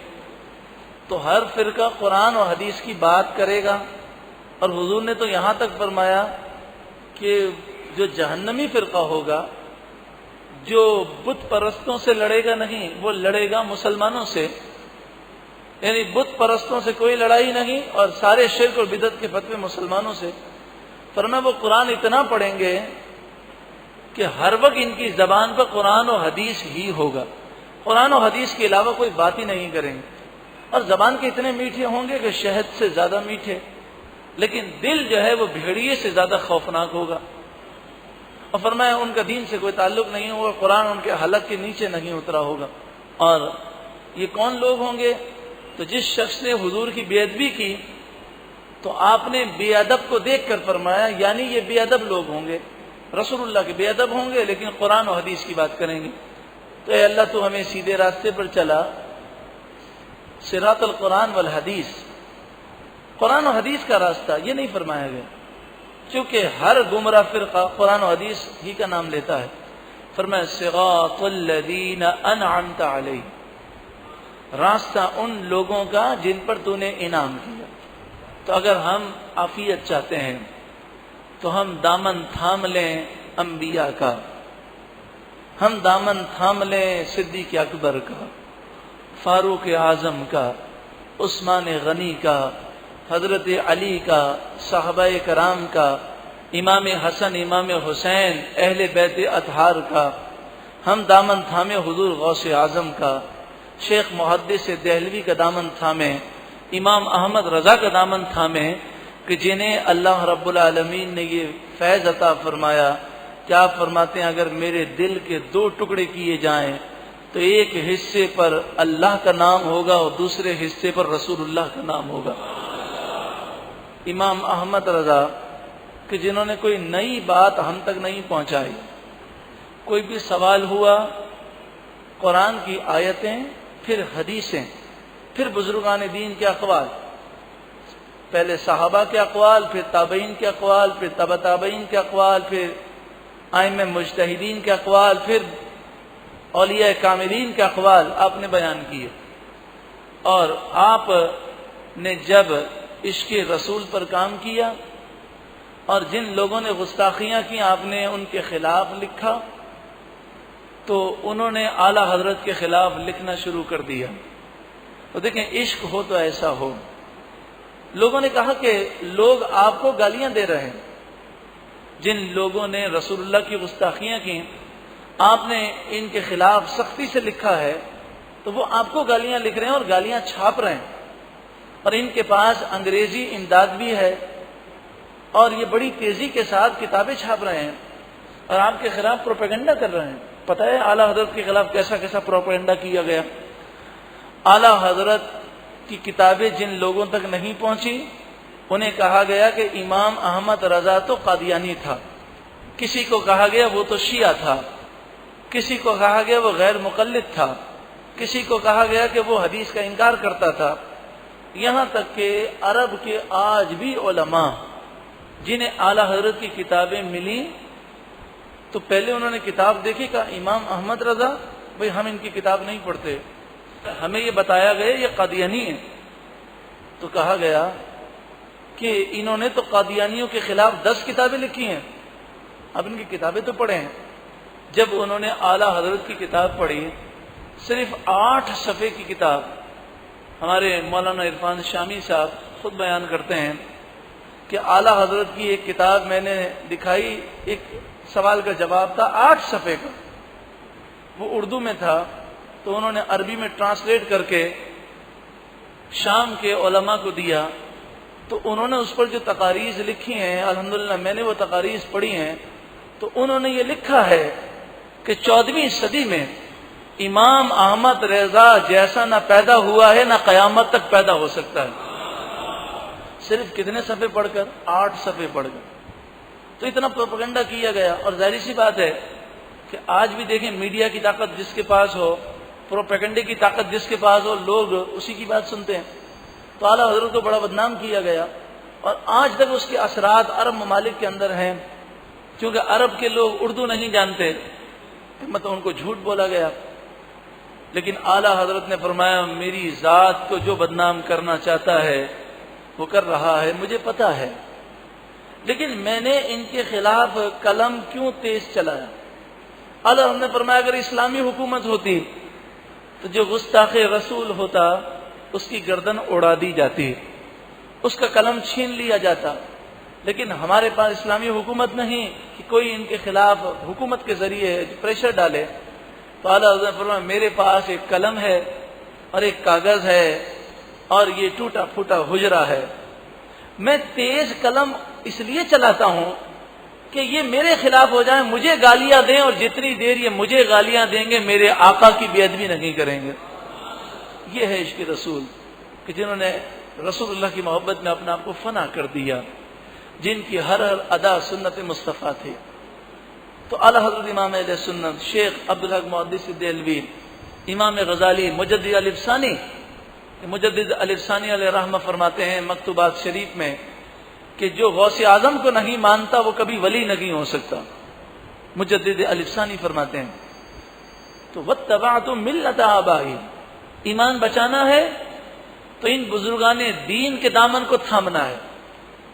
تو ہر فرقہ قرآن اور حدیث کی بات کرے گا. اور حضور نے تو یہاں تک فرمایا کہ جو جہنمی فرقہ ہوگا، جو بت پرستوں سے لڑے گا نہیں، وہ لڑے گا مسلمانوں سے. یعنی بت پرستوں سے کوئی لڑائی نہیں، اور سارے شرک اور بدعت کے فتوے مسلمانوں سے. فرمایا وہ قرآن اتنا پڑھیں گے کہ ہر وقت ان کی زبان پر قرآن و حدیث ہی ہوگا، قرآن و حدیث کے علاوہ کوئی بات ہی نہیں کریں گے. اور زبان کے اتنے میٹھے ہوں گے کہ شہد سے زیادہ میٹھے، لیکن دل جو ہے وہ بھیڑیے سے زیادہ خوفناک ہوگا. اور فرمایا ان کا دین سے کوئی تعلق نہیں ہوگا، قرآن ان کے حلق کے نیچے نہیں اترا ہوگا. اور یہ کون لوگ ہوں گے؟ تو جس شخص نے حضور کی بے ادبی کی تو آپ نے بے ادب کو دیکھ کر فرمایا یعنی یہ بے ادب لوگ ہوں گے، رسول اللہ کے بے ادب ہوں گے لیکن قرآن و حدیث کی بات کریں گے. تو اے اللہ تو ہمیں سیدھے راستے پر چلا، صراط القرآن والحدیث، قرآن و حدیث کا راستہ. یہ نہیں فرمایا گیا کیونکہ ہر گمراہ فرقہ قرآن و حدیث ہی کا نام لیتا ہے. فرمایا صراط الذین انعمت علیہم، راستہ ان لوگوں کا جن پر تو نے انعام کیا. تو اگر ہم عافیت چاہتے ہیں تو ہم دامن تھام لیں انبیاء کا، ہم دامن تھام لیں صدیق اکبر کا، فاروق اعظم کا، عثمان غنی کا، حضرت علی کا، صحابہ کرام کا، امام حسن، امام حسین، اہل بیت اطہار کا. ہم دامن تھامے حضور غوث اعظم کا، شیخ محدث دہلوی کا دامن تھامے، امام احمد رضا کا دامن تھامے کہ جنہیں اللہ رب العالمین نے یہ فیض عطا فرمایا. کیا فرماتے ہیں اگر میرے دل کے 2 ٹکڑے کیے جائیں تو ایک حصے پر اللہ کا نام ہوگا اور دوسرے حصے پر رسول اللہ کا نام ہوگا. امام احمد رضا کہ جنہوں نے کوئی نئی بات ہم تک نہیں پہنچائی، کوئی بھی سوال ہوا قرآن کی آیتیں، پھر حدیثیں، پھر بزرگان دین کے اقوال، پہلے صحابہ کے اقوال، پھر تابعین کے اقوال، پھر تبع تابعین کے اقوال، پھر ائمہ مجتہدین کے اقوال، پھر اولیاء کاملین کے اقوال آپ نے بیان کیے. اور آپ نے جب عشق رسول پر کام کیا اور جن لوگوں نے گستاخیاں کی آپ نے ان کے خلاف لکھا، تو انہوں نے اعلیٰ حضرت کے خلاف لکھنا شروع کر دیا. تو دیکھیں عشق ہو تو ایسا ہو. لوگوں نے کہا کہ لوگ آپ کو گالیاں دے رہے ہیں. جن لوگوں نے رسول اللہ کی گستاخیاں کی آپ نے ان کے خلاف سختی سے لکھا ہے تو وہ آپ کو گالیاں لکھ رہے ہیں اور گالیاں چھاپ رہے ہیں. اور ان کے پاس انگریزی امداد بھی ہے اور یہ بڑی تیزی کے ساتھ کتابیں چھاپ رہے ہیں. اور آپ کے خلاف پروپیگنڈا کر رہے ہیں. پتہ ہے اعلیٰ حضرت کے خلاف کیسا کیسا پروپیگنڈا کیا گیا. اعلیٰ حضرت کی کتابیں جن لوگوں تک نہیں پہنچی انہیں کہا گیا کہ امام احمد رضا تو قادیانی تھا، کسی کو کہا گیا وہ تو شیعہ تھا، کسی کو کہا گیا وہ غیر مقلد تھا، کسی کو کہا گیا کہ وہ حدیث کا انکار کرتا تھا. یہاں تک کہ عرب کے آج بھی علماء جنہیں اعلیٰ حضرت کی کتابیں ملی تو پہلے انہوں نے کتاب دیکھی، کہا امام احمد رضا، بھئی ہم ان کی کتاب نہیں پڑھتے، ہمیں یہ بتایا گیا یہ قادیانی ہے. تو کہا گیا کہ انہوں نے تو قادیانیوں کے خلاف 10 کتابیں لکھی ہیں، اب ان کی کتابیں تو پڑھیں. جب انہوں نے اعلیٰ حضرت کی کتاب پڑھی، صرف 8 صفحے کی کتاب، ہمارے مولانا عرفان شامی صاحب خود بیان کرتے ہیں کہ اعلیٰ حضرت کی ایک کتاب میں نے دکھائی، ایک سوال کا جواب تھا 8 صفحے کا، وہ اردو میں تھا، تو انہوں نے عربی میں ٹرانسلیٹ کر کے شام کے علماء کو دیا. تو انہوں نے اس پر جو تقاریض لکھی ہیں، الحمدللہ میں نے وہ تقاریض پڑھی ہیں، تو انہوں نے یہ لکھا ہے کہ 14ویں صدی میں امام احمد رضا جیسا نہ پیدا ہوا ہے نہ قیامت تک پیدا ہو سکتا ہے. صرف کتنے صفحے پڑھ کر؟ 8 صفحے پڑھ کر. تو اتنا پروپیگنڈا کیا گیا. اور ظاہر سی بات ہے کہ آج بھی دیکھیں میڈیا کی طاقت جس کے پاس ہو، پروپیگنڈے کی طاقت جس کے پاس ہو، لوگ اسی کی بات سنتے ہیں. تو اعلیٰ حضرت کو بڑا بدنام کیا گیا اور آج تک اس کے اثرات عرب ممالک کے اندر ہیں. کیونکہ عرب کے لوگ اردو نہیں جانتے، مطلب ان کو جھوٹ بولا گیا. لیکن اعلیٰ حضرت نے فرمایا میری ذات کو جو بدنام کرنا چاہتا ہے وہ کر رہا ہے، مجھے پتا ہے، لیکن میں نے ان کے خلاف قلم کیوں تیز چلایا. اعلیٰ حضرت نے فرمایا اگر اسلامی حکومت ہوتی تو جو گستاخ رسول ہوتا اس کی گردن اڑا دی جاتی، اس کا قلم چھین لیا جاتا. لیکن ہمارے پاس اسلامی حکومت نہیں کہ کوئی ان کے خلاف حکومت کے ذریعے پریشر ڈالے. تو اعلیٰ حضرت نے فرمایا میرے پاس ایک قلم ہے اور ایک کاغذ ہے اور یہ ٹوٹا پھوٹا حجرہ ہے. میں تیز قلم اس لیے چلاتا ہوں کہ یہ میرے خلاف ہو جائیں، مجھے گالیاں دیں، اور جتنی دیر یہ مجھے گالیاں دیں گے میرے آقا کی بے ادبی نہیں کریں گے. یہ ہے عشق رسول کہ جنہوں نے رسول اللہ کی محبت میں اپنا آپ کو فنا کر دیا، جن کی ہر ادا سنت مصطفیٰ تھی. تو اعلیٰ حضرت امام اہل سنت شیخ عبدالحق محدث دہلوی، امام غزالی، مجدد الافسانی، مجدد الافسانی علیہ رحمہ فرماتے ہیں مکتوبات شریف میں کہ جو غوث اعظم کو نہیں مانتا وہ کبھی ولی نہیں ہو سکتا. مجدد الافسانی فرماتے ہیں تو واتبعت ملت آبائی، ایمان بچانا ہے تو ان بزرگان دین کے دامن کو تھامنا ہے.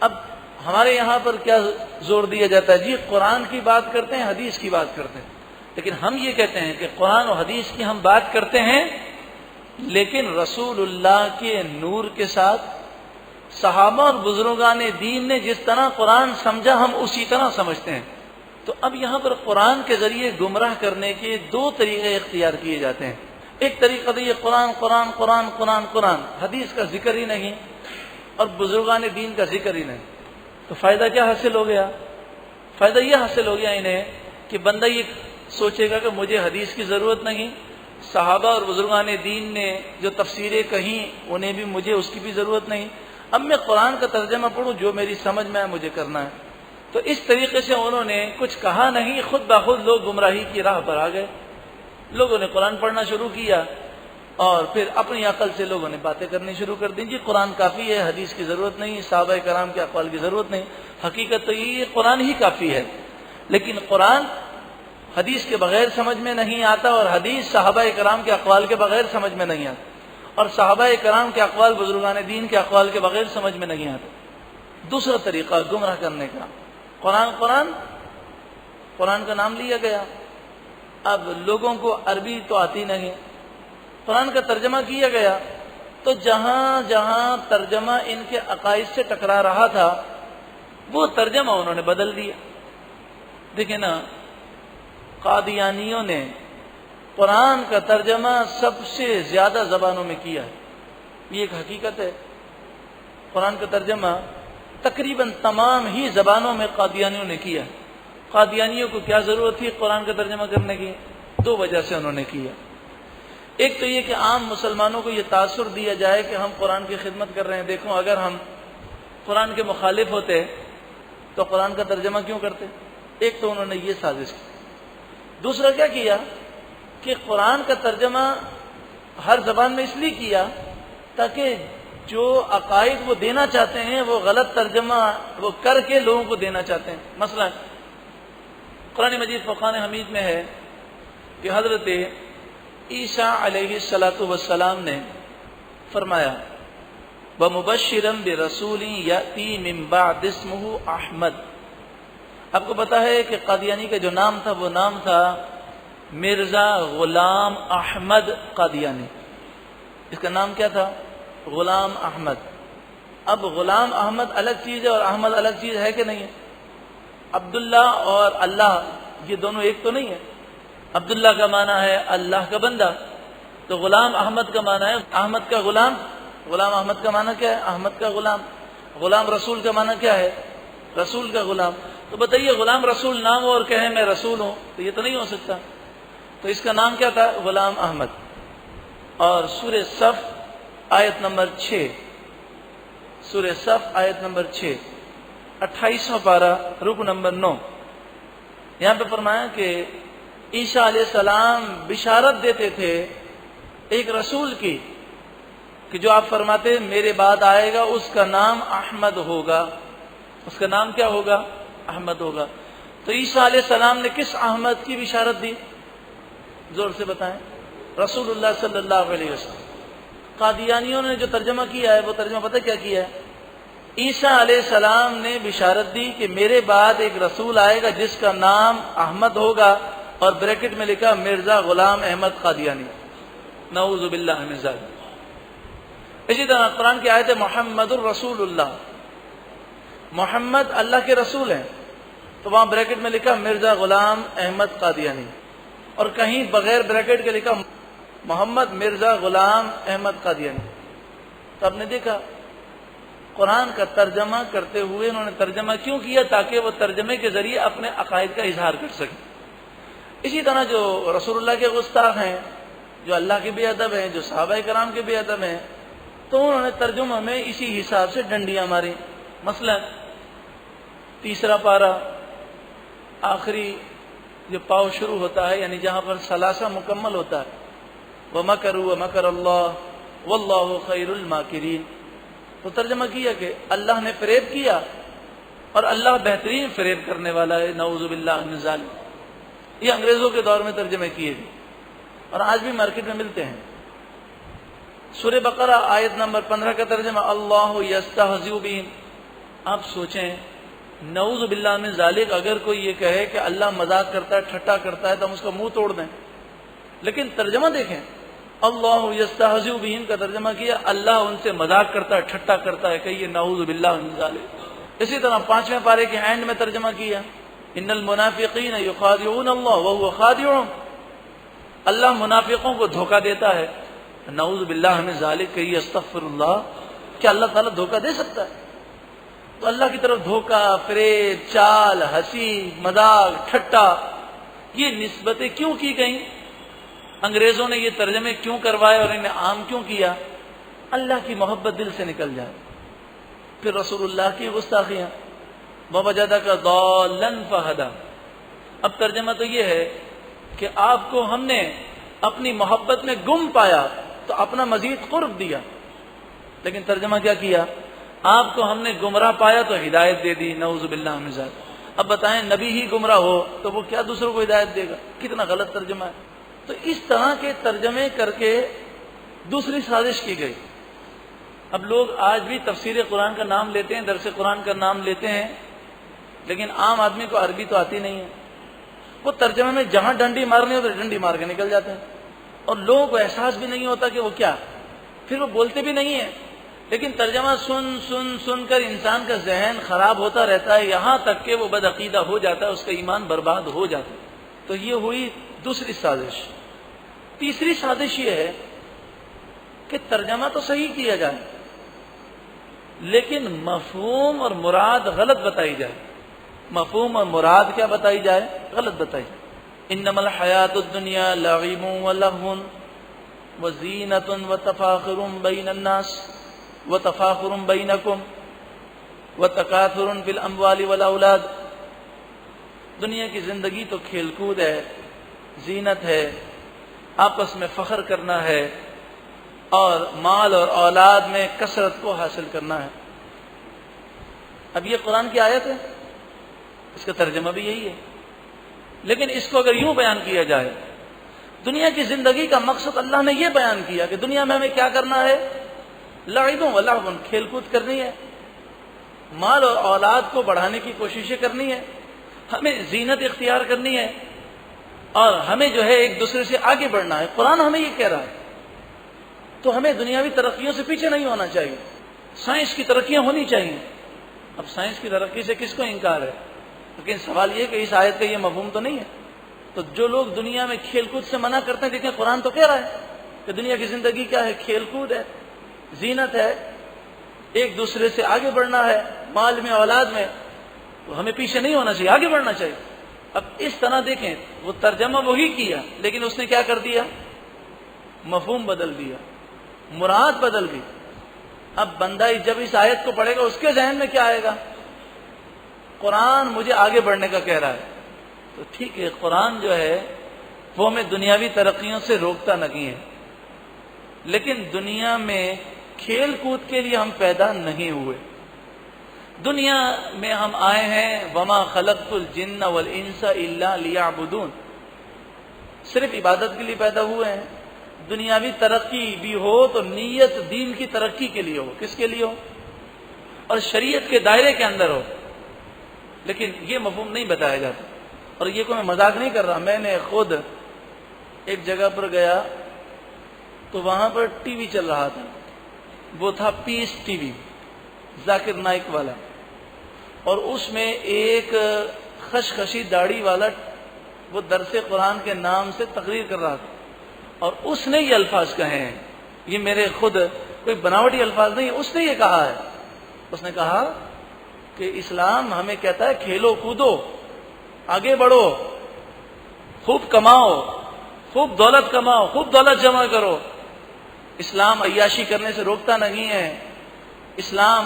اب ہمارے یہاں پر کیا زور دیا جاتا ہے؟ جی قرآن کی بات کرتے ہیں، حدیث کی بات کرتے ہیں، لیکن ہم یہ کہتے ہیں کہ قرآن و حدیث کی ہم بات کرتے ہیں لیکن رسول اللہ کے نور کے ساتھ صحابہ اور بزرگان دین نے جس طرح قرآن سمجھا ہم اسی طرح سمجھتے ہیں. تو اب یہاں پر قرآن کے ذریعے گمراہ کرنے کے 2 طریقے اختیار کیے جاتے ہیں. ایک طریقہ تو یہ قرآن قرآن قرآن قرآن قرآن، حدیث کا ذکر ہی نہیں اور بزرگان دین کا ذکر ہی نہیں. تو فائدہ کیا حاصل ہو گیا؟ فائدہ یہ حاصل ہو گیا انہیں کہ بندہ یہ سوچے گا کہ مجھے حدیث کی ضرورت نہیں، صحابہ اور بزرگان دین نے جو تفسیریں کہیں انہیں بھی مجھے اس کی بھی ضرورت نہیں. اب میں قرآن کا ترجمہ پڑھوں، جو میری سمجھ میں آئے مجھے کرنا ہے. تو اس طریقے سے انہوں نے کچھ کہا نہیں، خود بخود لوگ گمراہی کی راہ پر آ گئے. لوگوں نے قرآن پڑھنا شروع کیا اور پھر اپنی عقل سے لوگوں نے باتیں کرنی شروع کر دی. جی قرآن کافی ہے، حدیث کی ضرورت نہیں، صحابہ کرام کے اقوال کی ضرورت نہیں. حقیقت تو یہ قرآن ہی کافی ہے، لیکن قرآن حدیث کے بغیر سمجھ میں نہیں آتا اور حدیث صحابہ کرام کے اقوال کے بغیر سمجھ میں نہیں آتا، اور صحابہ کرام کے اقوال بزرگان دین کے اقوال کے بغیر سمجھ میں نہیں آتا. دوسرا طریقہ گمراہ کرنے کا، قرآن قرآن قرآن کا نام لیا گیا. اب لوگوں کو عربی تو آتی نہیں، قرآن کا ترجمہ کیا گیا تو جہاں جہاں ترجمہ ان کے عقائد سے ٹکرا رہا تھا وہ ترجمہ انہوں نے بدل دیا. دیکھیں نا، قادیانیوں نے قرآن کا ترجمہ سب سے زیادہ زبانوں میں کیا ہے، یہ ایک حقیقت ہے. قرآن کا ترجمہ تقریباً تمام ہی زبانوں میں قادیانیوں نے کیا ہے. قادیانیوں کو کیا ضرورت تھی قرآن کا ترجمہ کرنے کی؟ دو وجہ سے انہوں نے کیا۔ ایک تو یہ کہ عام مسلمانوں کو یہ تاثر دیا جائے کہ ہم قرآن کی خدمت کر رہے ہیں، دیکھو اگر ہم قرآن کے مخالف ہوتے تو قرآن کا ترجمہ کیوں کرتے؟ ایک تو انہوں نے یہ سازش کی۔ دوسرا کیا کیا کہ قرآن کا ترجمہ ہر زبان میں اس لیے کیا تاکہ جو عقائد وہ دینا چاہتے ہیں وہ غلط ترجمہ وہ کر کے لوگوں کو دینا چاہتے ہیں۔ مثلا قرآن مجید فرقان حمید میں ہے کہ حضرت عیسیٰ علیہ السلام نے فرمایا وَمُبَشِّرًا بِرَسُولٍ يَأْتِي مِن بَعْدِ اسْمُهُ احمد۔ آپ کو پتا ہے کہ قادیانی کا جو نام تھا وہ نام تھا مرزا غلام احمد قادیانی۔ اس کا نام کیا تھا؟ غلام احمد۔ اب غلام احمد الگ چیز ہے اور احمد الگ چیز ہے کہ نہیں ہے؟ عبداللہ اور اللہ یہ دونوں ایک تو نہیں ہے۔ عبداللہ کا معنی ہے اللہ کا بندہ، تو غلام احمد کا معنی ہے احمد کا غلام۔ غلام احمد کا معنی کیا ہے؟ احمد کا غلام۔ غلام رسول کا معنی کیا ہے؟ رسول کا غلام۔ تو بتائیے غلام رسول نام ہو اور کہیں میں رسول ہوں تو یہ تو نہیں ہو سکتا۔ تو اس کا نام کیا تھا؟ غلام احمد۔ اور سورہ صف آیت نمبر 6، سورہ صف آیت نمبر 6، 28واں پارہ رکو نمبر 9، یہاں پہ فرمایا کہ عیسیٰ علیہ السلام بشارت دیتے تھے ایک رسول کی کہ جو آپ فرماتے میرے بعد آئے گا اس کا نام احمد ہوگا۔ اس کا نام کیا ہوگا؟ احمد ہوگا۔ تو عیسیٰ علیہ السلام نے کس احمد کی بشارت دی؟ زور سے بتائیں۔ رسول اللہ صلی اللہ علیہ وسلم۔ قادیانیوں نے جو ترجمہ کیا ہے وہ ترجمہ پتہ کیا کیا ہے؟ عیسیٰ علیہ السلام نے بشارت دی کہ میرے بعد ایک رسول آئے گا جس کا نام احمد ہوگا، اور بریکٹ میں لکھا مرزا غلام احمد قادیانی، نعوذ باللہ من ذلک۔ اسی طرح قرآن کی آیت ہے محمد الرسول اللہ، محمد اللہ کے رسول ہیں، تو وہاں بریکٹ میں لکھا مرزا غلام احمد قادیانی، اور کہیں بغیر بریکٹ کے لکھا محمد مرزا غلام احمد قادیانی۔ تو آپ نے دیکھا قرآن کا ترجمہ کرتے ہوئے انہوں نے ترجمہ کیوں کیا؟ تاکہ وہ ترجمے کے ذریعے اپنے عقائد کا اظہار کر سکیں۔ اسی طرح جو رسول اللہ کے گستاخ ہیں، جو اللہ کے بے ادب ہیں، جو صحابہ کرام کے بے ادب ہیں، تو انہوں نے ترجمہ میں اسی حساب سے ڈنڈیاں ماری۔ مثلا تیسرا پارہ آخری جو پاؤ شروع ہوتا ہے، یعنی جہاں پر ثلاثہ مکمل ہوتا ہے، وَمَكَرُوا وَمَكَرَ اللَّهُ وَاللَّهُ خَيْرُ الْمَاكِرِينَ، تو ترجمہ کیا کہ اللہ نے فریب کیا اور اللہ بہترین فریب کرنے والا ہے، نعوذ باللہ من ذالک۔ یہ انگریزوں کے دور میں ترجمے کیے گئے اور آج بھی مارکیٹ میں ملتے ہیں۔ سورہ بقرہ آیت نمبر 15 کا ترجمہ اللہ یستہزئ بہم۔ آپ سوچیں نعوذ باللہ من ذالک، اگر کوئی یہ کہے کہ اللہ مذاق کرتا ہے، ٹھٹا کرتا ہے، تو ہم اس کا منہ توڑ دیں، لیکن ترجمہ دیکھیں، اللہ یستہزئ بہم کا ترجمہ کیا اللہ ان سے مذاق کرتا ہے، ٹھٹا کرتا ہے، کہیے نعوذ باللہ من ذالک۔ اسی طرح 5ویں پارے کے اینڈ میں ترجمہ کیا ان المنافقین یخادعون اللہ وهو خادعهم، اللہ منافقوں کو دھوکہ دیتا ہے، نعوذ باللہ من ذالک، کہیے استغفر اللہ۔ کیا اللہ تعالیٰ دھوکہ دے سکتا ہے؟ تو اللہ کی طرف دھوکہ، فریب، چال، ہنسی، مذاق، ٹھٹا، یہ نسبتیں کیوں کی گئیں؟ انگریزوں نے یہ ترجمے کیوں کروائے اور انہیں عام کیوں کیا؟ اللہ کی محبت دل سے نکل جائے۔ پھر رسول اللہ کی گستاخیاں، وَوَجَدَكَ ضَالًّا فَهَدَىٰ۔ اب ترجمہ تو یہ ہے کہ آپ کو ہم نے اپنی محبت میں گم پایا تو اپنا مزید قرب دیا، لیکن ترجمہ کیا کیا؟ آپ کو ہم نے گمراہ پایا تو ہدایت دے دی، نعوذ باللہ من ذالک۔ اب بتائیں نبی ہی گمراہ ہو تو وہ کیا دوسروں کو ہدایت دے گا؟ کتنا غلط ترجمہ ہے۔ تو اس طرح کے ترجمے کر کے دوسری سازش کی گئی۔ اب لوگ آج بھی تفسیر قرآن کا نام لیتے ہیں، درس قرآن کا نام لیتے ہیں، لیکن عام آدمی کو عربی تو آتی نہیں ہے، وہ ترجمے میں جہاں ڈنڈی مارنی ہو تو ڈنڈی مار کے نکل جاتے ہیں، اور لوگوں کو احساس بھی نہیں ہوتا کہ وہ کیا، پھر وہ بولتے بھی نہیں ہیں، لیکن ترجمہ سن سن سن کر انسان کا ذہن خراب ہوتا رہتا ہے، یہاں تک کہ وہ بدعقیدہ ہو جاتا ہے، اس کا ایمان برباد ہو جاتا ہے۔ تو یہ ہوئی دوسری سازش۔ تیسری سازش یہ ہے کہ ترجمہ تو صحیح کیا جائے لیکن مفہوم اور مراد غلط بتائی جائے۔ مفہوم اور مراد کیا بتائی جائے؟ غلط بتائی جائے۔ انما الحیات الدنیا لعب ولہو وزینۃ وتفاخر بین الناس وتفاخر بینکم وتکاثر فی الاموال والاولاد۔ دنیا کی زندگی تو کھیل کود ہے، زینت ہے، آپس میں فخر کرنا ہے اور مال اور اولاد میں کثرت کو حاصل کرنا ہے۔ اب یہ قرآن کی آیت ہے، اس کا ترجمہ بھی یہی ہے، لیکن اس کو اگر یوں بیان کیا جائے، دنیا کی زندگی کا مقصد اللہ نے یہ بیان کیا کہ دنیا میں ہمیں کیا کرنا ہے؟ لعب و لہو، کھیل کود کرنی ہے، مال اور اولاد کو بڑھانے کی کوششیں کرنی ہے، ہمیں زینت اختیار کرنی ہے اور ہمیں جو ہے ایک دوسرے سے آگے بڑھنا ہے۔ قرآن ہمیں یہ کہہ رہا ہے، تو ہمیں دنیاوی ترقیوں سے پیچھے نہیں ہونا چاہیے، سائنس کی ترقیاں ہونی چاہیے۔ اب سائنس کی ترقی سے کس کو انکار ہے؟ لیکن سوال یہ کہ اس آیت کا یہ مفہوم تو نہیں ہے۔ تو جو لوگ دنیا میں کھیل کود سے منع کرتے ہیں، دیکھیں قرآن تو کہہ رہا ہے کہ دنیا کی زندگی کیا ہے؟ کھیل کود ہے، زینت ہے، ایک دوسرے سے آگے بڑھنا ہے، مال میں اولاد میں، تو ہمیں پیچھے نہیں ہونا چاہیے، آگے بڑھنا چاہیے۔ اب اس طرح دیکھیں، وہ ترجمہ وہی کیا، لیکن اس نے کیا کر دیا؟ مفہوم بدل دیا، مراد بدل گئی۔ اب بندہ جب اس آیت کو پڑھے گا، اس کے ذہن میں کیا آئے گا؟ قرآن مجھے آگے بڑھنے کا کہہ رہا ہے، تو ٹھیک ہے، قرآن جو ہے وہ ہمیں دنیاوی ترقیوں سے روکتا نہیں ہے، لیکن دنیا میں کھیل کود کے لیے ہم پیدا نہیں ہوئے۔ دنیا میں ہم آئے ہیں وما خلقت الجن والانس الا لیعبدون، صرف عبادت کے لیے پیدا ہوئے ہیں۔ دنیاوی ترقی بھی ہو تو نیت دین کی ترقی کے لیے ہو، کس کے لیے ہو؟ اور شریعت کے دائرے کے اندر ہو، لیکن یہ مفہوم نہیں بتایا جاتا۔ اور یہ کوئی میں مذاق نہیں کر رہا، میں نے خود ایک جگہ پر گیا تو وہاں پر ٹی وی چل رہا تھا، وہ تھا پیس ٹی وی، ذاکر نائک والا، اور اس میں ایک خشخشی داڑھی والا وہ درس قرآن کے نام سے تقریر کر رہا تھا، اور اس نے یہ الفاظ کہے ہیں، یہ میرے خود کوئی بناوٹی الفاظ نہیں، اس نے یہ کہا ہے۔ اس نے کہا کہ اسلام ہمیں کہتا ہے کھیلو کودو، آگے بڑھو، خوب کماؤ، خوب دولت کماؤ، خوب دولت جمع کرو۔ اسلام عیاشی کرنے سے روکتا نہیں ہے، اسلام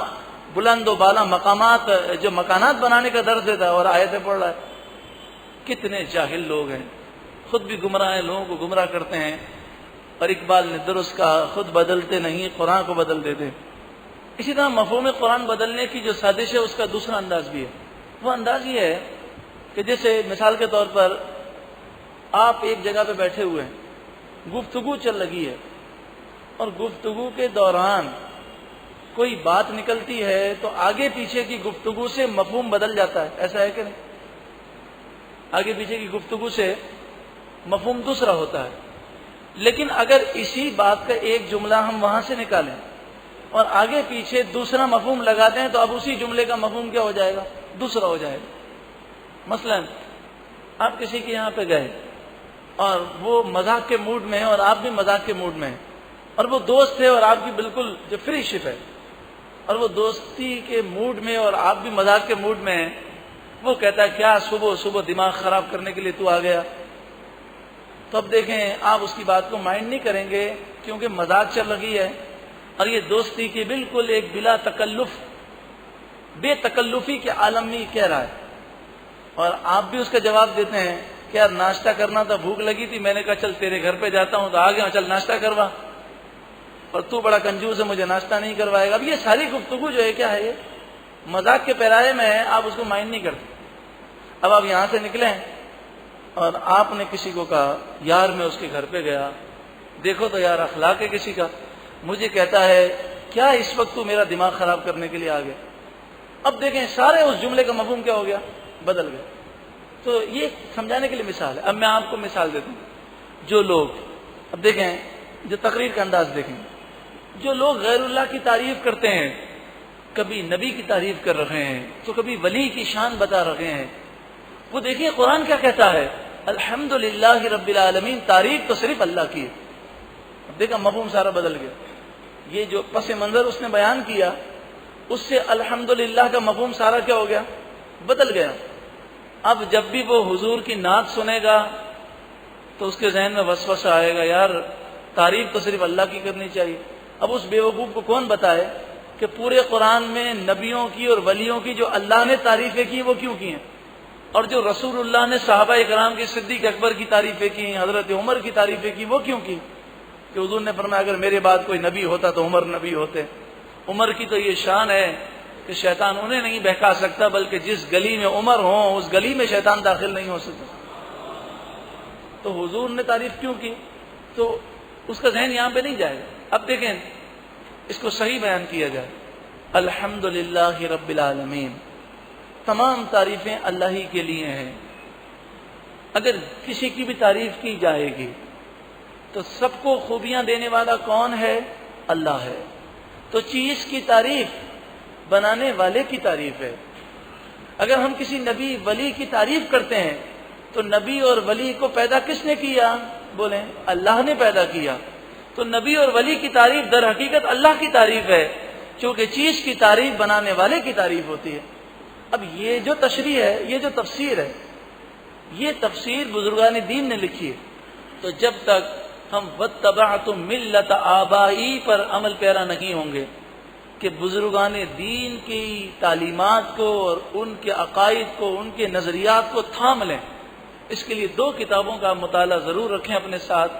بلند و بالا مقامات، جو مکانات بنانے کا درس دیتا ہے، اور آیتیں پڑھ رہا ہے۔ کتنے جاہل لوگ ہیں، خود بھی گمراہ ہیں، لوگوں کو گمراہ کرتے ہیں، اور اقبال نے درست کہا، خود بدلتے نہیں قرآن کو بدل دیتے۔ اسی طرح مفہوم قرآن بدلنے کی جو سازش ہے، اس کا دوسرا انداز بھی ہے۔ وہ انداز یہ ہے کہ جیسے مثال کے طور پر آپ ایک جگہ پہ بیٹھے ہوئے ہیں، گفتگو چل رہی ہے، اور گفتگو کے دوران کوئی بات نکلتی ہے تو آگے پیچھے کی گفتگو سے مفہوم بدل جاتا ہے، ایسا ہے کہ نہیں؟ آگے پیچھے کی گفتگو سے مفہوم دوسرا ہوتا ہے، لیکن اگر اسی بات کا ایک جملہ ہم وہاں سے نکالیں اور آگے پیچھے دوسرا مفہوم لگاتے ہیں، تو اب اسی جملے کا مفہوم کیا ہو جائے گا؟ دوسرا ہو جائے گا۔ مثلا آپ کسی کے یہاں پہ گئے اور وہ مذاق کے موڈ میں ہے اور آپ بھی مذاق کے موڈ میں ہیں، اور وہ دوست ہے اور آپ کی بالکل جو فری شپ ہے، اور وہ دوستی کے موڈ میں اور آپ بھی مذاق کے موڈ میں ہیں، وہ کہتا ہے کیا صبح صبح دماغ خراب کرنے کے لیے تو آ گیا؟ تو اب دیکھیں، آپ اس کی بات کو مائنڈ نہیں کریں گے کیونکہ مذاق چل رہی ہے، اور یہ دوستی کی بالکل ایک بلا تکلف، بے تکلفی کے عالم میں کہہ رہا ہے، اور آپ بھی اس کا جواب دیتے ہیں کہ یار ناشتہ کرنا تھا، بھوک لگی تھی، میں نے کہا چل تیرے گھر پہ جاتا ہوں، تو آ گیا، چل ناشتہ کروا، اور تو بڑا کنجوس ہے، مجھے ناشتہ نہیں کروائے گا۔ اب یہ ساری گفتگو جو ہے کیا ہے؟ یہ مذاق کے پیرائے میں ہے، آپ اس کو مائنڈ نہیں کرتے۔ اب آپ یہاں سے نکلیں اور آپ نے کسی کو کہا یار میں اس کے گھر پہ گیا، دیکھو تو یار اخلاق ہے کسی کا، مجھے کہتا ہے کیا اس وقت تو میرا دماغ خراب کرنے کے لیے آ گیا۔ اب دیکھیں سارے اس جملے کا مفہوم کیا ہو گیا؟ بدل گیا۔ تو یہ سمجھانے کے لیے مثال ہے۔ اب میں آپ کو مثال دیتا ہوں، جو لوگ، اب دیکھیں جو تقریر کا انداز دیکھیں، جو لوگ غیر اللہ کی تعریف کرتے ہیں، کبھی نبی کی تعریف کر رہے ہیں تو کبھی ولی کی شان بتا رہے ہیں، وہ دیکھیے قرآن کیا کہتا ہے، الحمدللہ رب العالمین، تعریف تو صرف اللہ کی ہے۔ اب دیکھا مفہوم سارا بدل گیا، یہ جو پس منظر اس نے بیان کیا، اس سے الحمدللہ کا مفہوم سارا کیا ہو گیا؟ بدل گیا۔ اب جب بھی وہ حضور کی نعت سنے گا تو اس کے ذہن میں وسوسہ آئے گا، یار تعریف تو صرف اللہ کی کرنی چاہیے۔ اب اس بیوقوف کو کون بتائے کہ پورے قرآن میں نبیوں کی اور ولیوں کی جو اللہ نے تعریفیں کی وہ کیوں کی ہیں، اور جو رسول اللہ نے صحابہ کرام کی، صدیق اکبر کی تعریفیں کی، حضرت عمر کی تعریفیں کی، وہ کیوں کی؟ کہ حضور نے فرمایا اگر میرے بعد کوئی نبی ہوتا تو عمر نبی ہوتے۔ عمر کی تو یہ شان ہے کہ شیطان انہیں نہیں بہکا سکتا، بلکہ جس گلی میں عمر ہوں اس گلی میں شیطان داخل نہیں ہو سکتا۔ تو حضور نے تعریف کیوں کی؟ تو اس کا ذہن یہاں پہ نہیں جائے گا۔ اب دیکھیں اس کو صحیح بیان کیا جائے، الحمدللہ رب العالمین، تمام تعریفیں اللہ ہی کے لیے ہیں۔ اگر کسی کی بھی تعریف کی جائے گی تو سب کو خوبیاں دینے والا کون ہے؟ اللہ ہے۔ تو چیز کی تعریف بنانے والے کی تعریف ہے۔ اگر ہم کسی نبی ولی کی تعریف کرتے ہیں تو نبی اور ولی کو پیدا کس نے کیا؟ بولیں اللہ نے پیدا کیا۔ تو نبی اور ولی کی تعریف در حقیقت اللہ کی تعریف ہے، چونکہ چیز کی تعریف بنانے والے کی تعریف ہوتی ہے۔ اب یہ جو تشریح ہے، یہ جو تفسیر ہے، یہ تفسیر بزرگان دین نے لکھی ہے۔ تو جب تک ہم واتبعت ملت آبائی پر عمل پیرا نہیں ہوں گے کہ بزرگان دین کی تعلیمات کو اور ان کے عقائد کو، ان کے نظریات کو تھام لیں، اس کے لیے دو کتابوں کا مطالعہ ضرور رکھیں اپنے ساتھ۔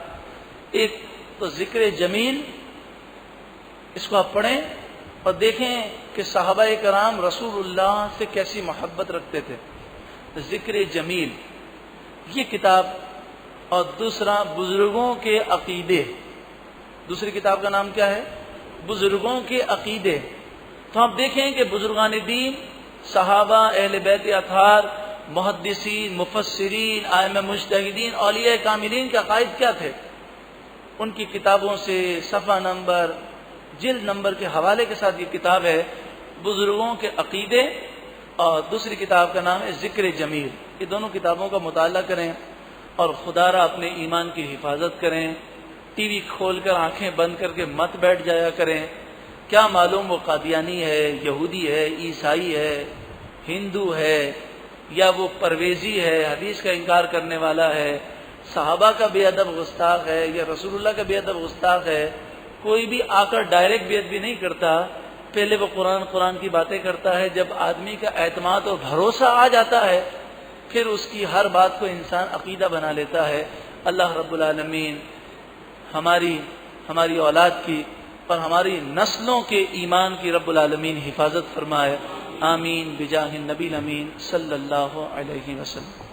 ایک تو ذکر جمیل، اس کو آپ پڑھیں اور دیکھیں کہ صحابہ کرام رسول اللہ سے کیسی محبت رکھتے تھے۔ ذکر جمیل یہ کتاب، اور دوسرا بزرگوں کے عقیدے، دوسری کتاب کا نام کیا ہے؟ بزرگوں کے عقیدے۔ تو آپ دیکھیں کہ بزرگان دین، صحابہ، اہل بیت اطہار، محدثین، مفسرین، ائمہ مجتہدین، اولیاء کاملین کے عقائد کیا تھے، ان کی کتابوں سے صفحہ نمبر، جلد نمبر کے حوالے کے ساتھ یہ کتاب ہے بزرگوں کے عقیدے، اور دوسری کتاب کا نام ہے ذکر جمیل۔ یہ دونوں کتابوں کا مطالعہ کریں اور خدا را اپنے ایمان کی حفاظت کریں۔ ٹی وی کھول کر آنکھیں بند کر کے مت بیٹھ جایا کریں، کیا معلوم وہ قادیانی ہے، یہودی ہے، عیسائی ہے، ہندو ہے، یا وہ پرویزی ہے، حدیث کا انکار کرنے والا ہے، صحابہ کا بے ادب گستاخ ہے، یا رسول اللہ کا بے ادب گستاخ ہے۔ کوئی بھی آ کر ڈائریکٹ بے ادبی نہیں کرتا، پہلے وہ قرآن کی باتیں کرتا ہے۔ جب آدمی کا اعتماد اور بھروسہ آ جاتا ہے پھر اس کی ہر بات کو انسان عقیدہ بنا لیتا ہے۔ اللہ رب العالمین ہماری اولاد کی اور ہماری نسلوں کے ایمان کی رب العالمین حفاظت فرمائے، آمین بجاہ النبی الامین صلی اللہ علیہ وسلم۔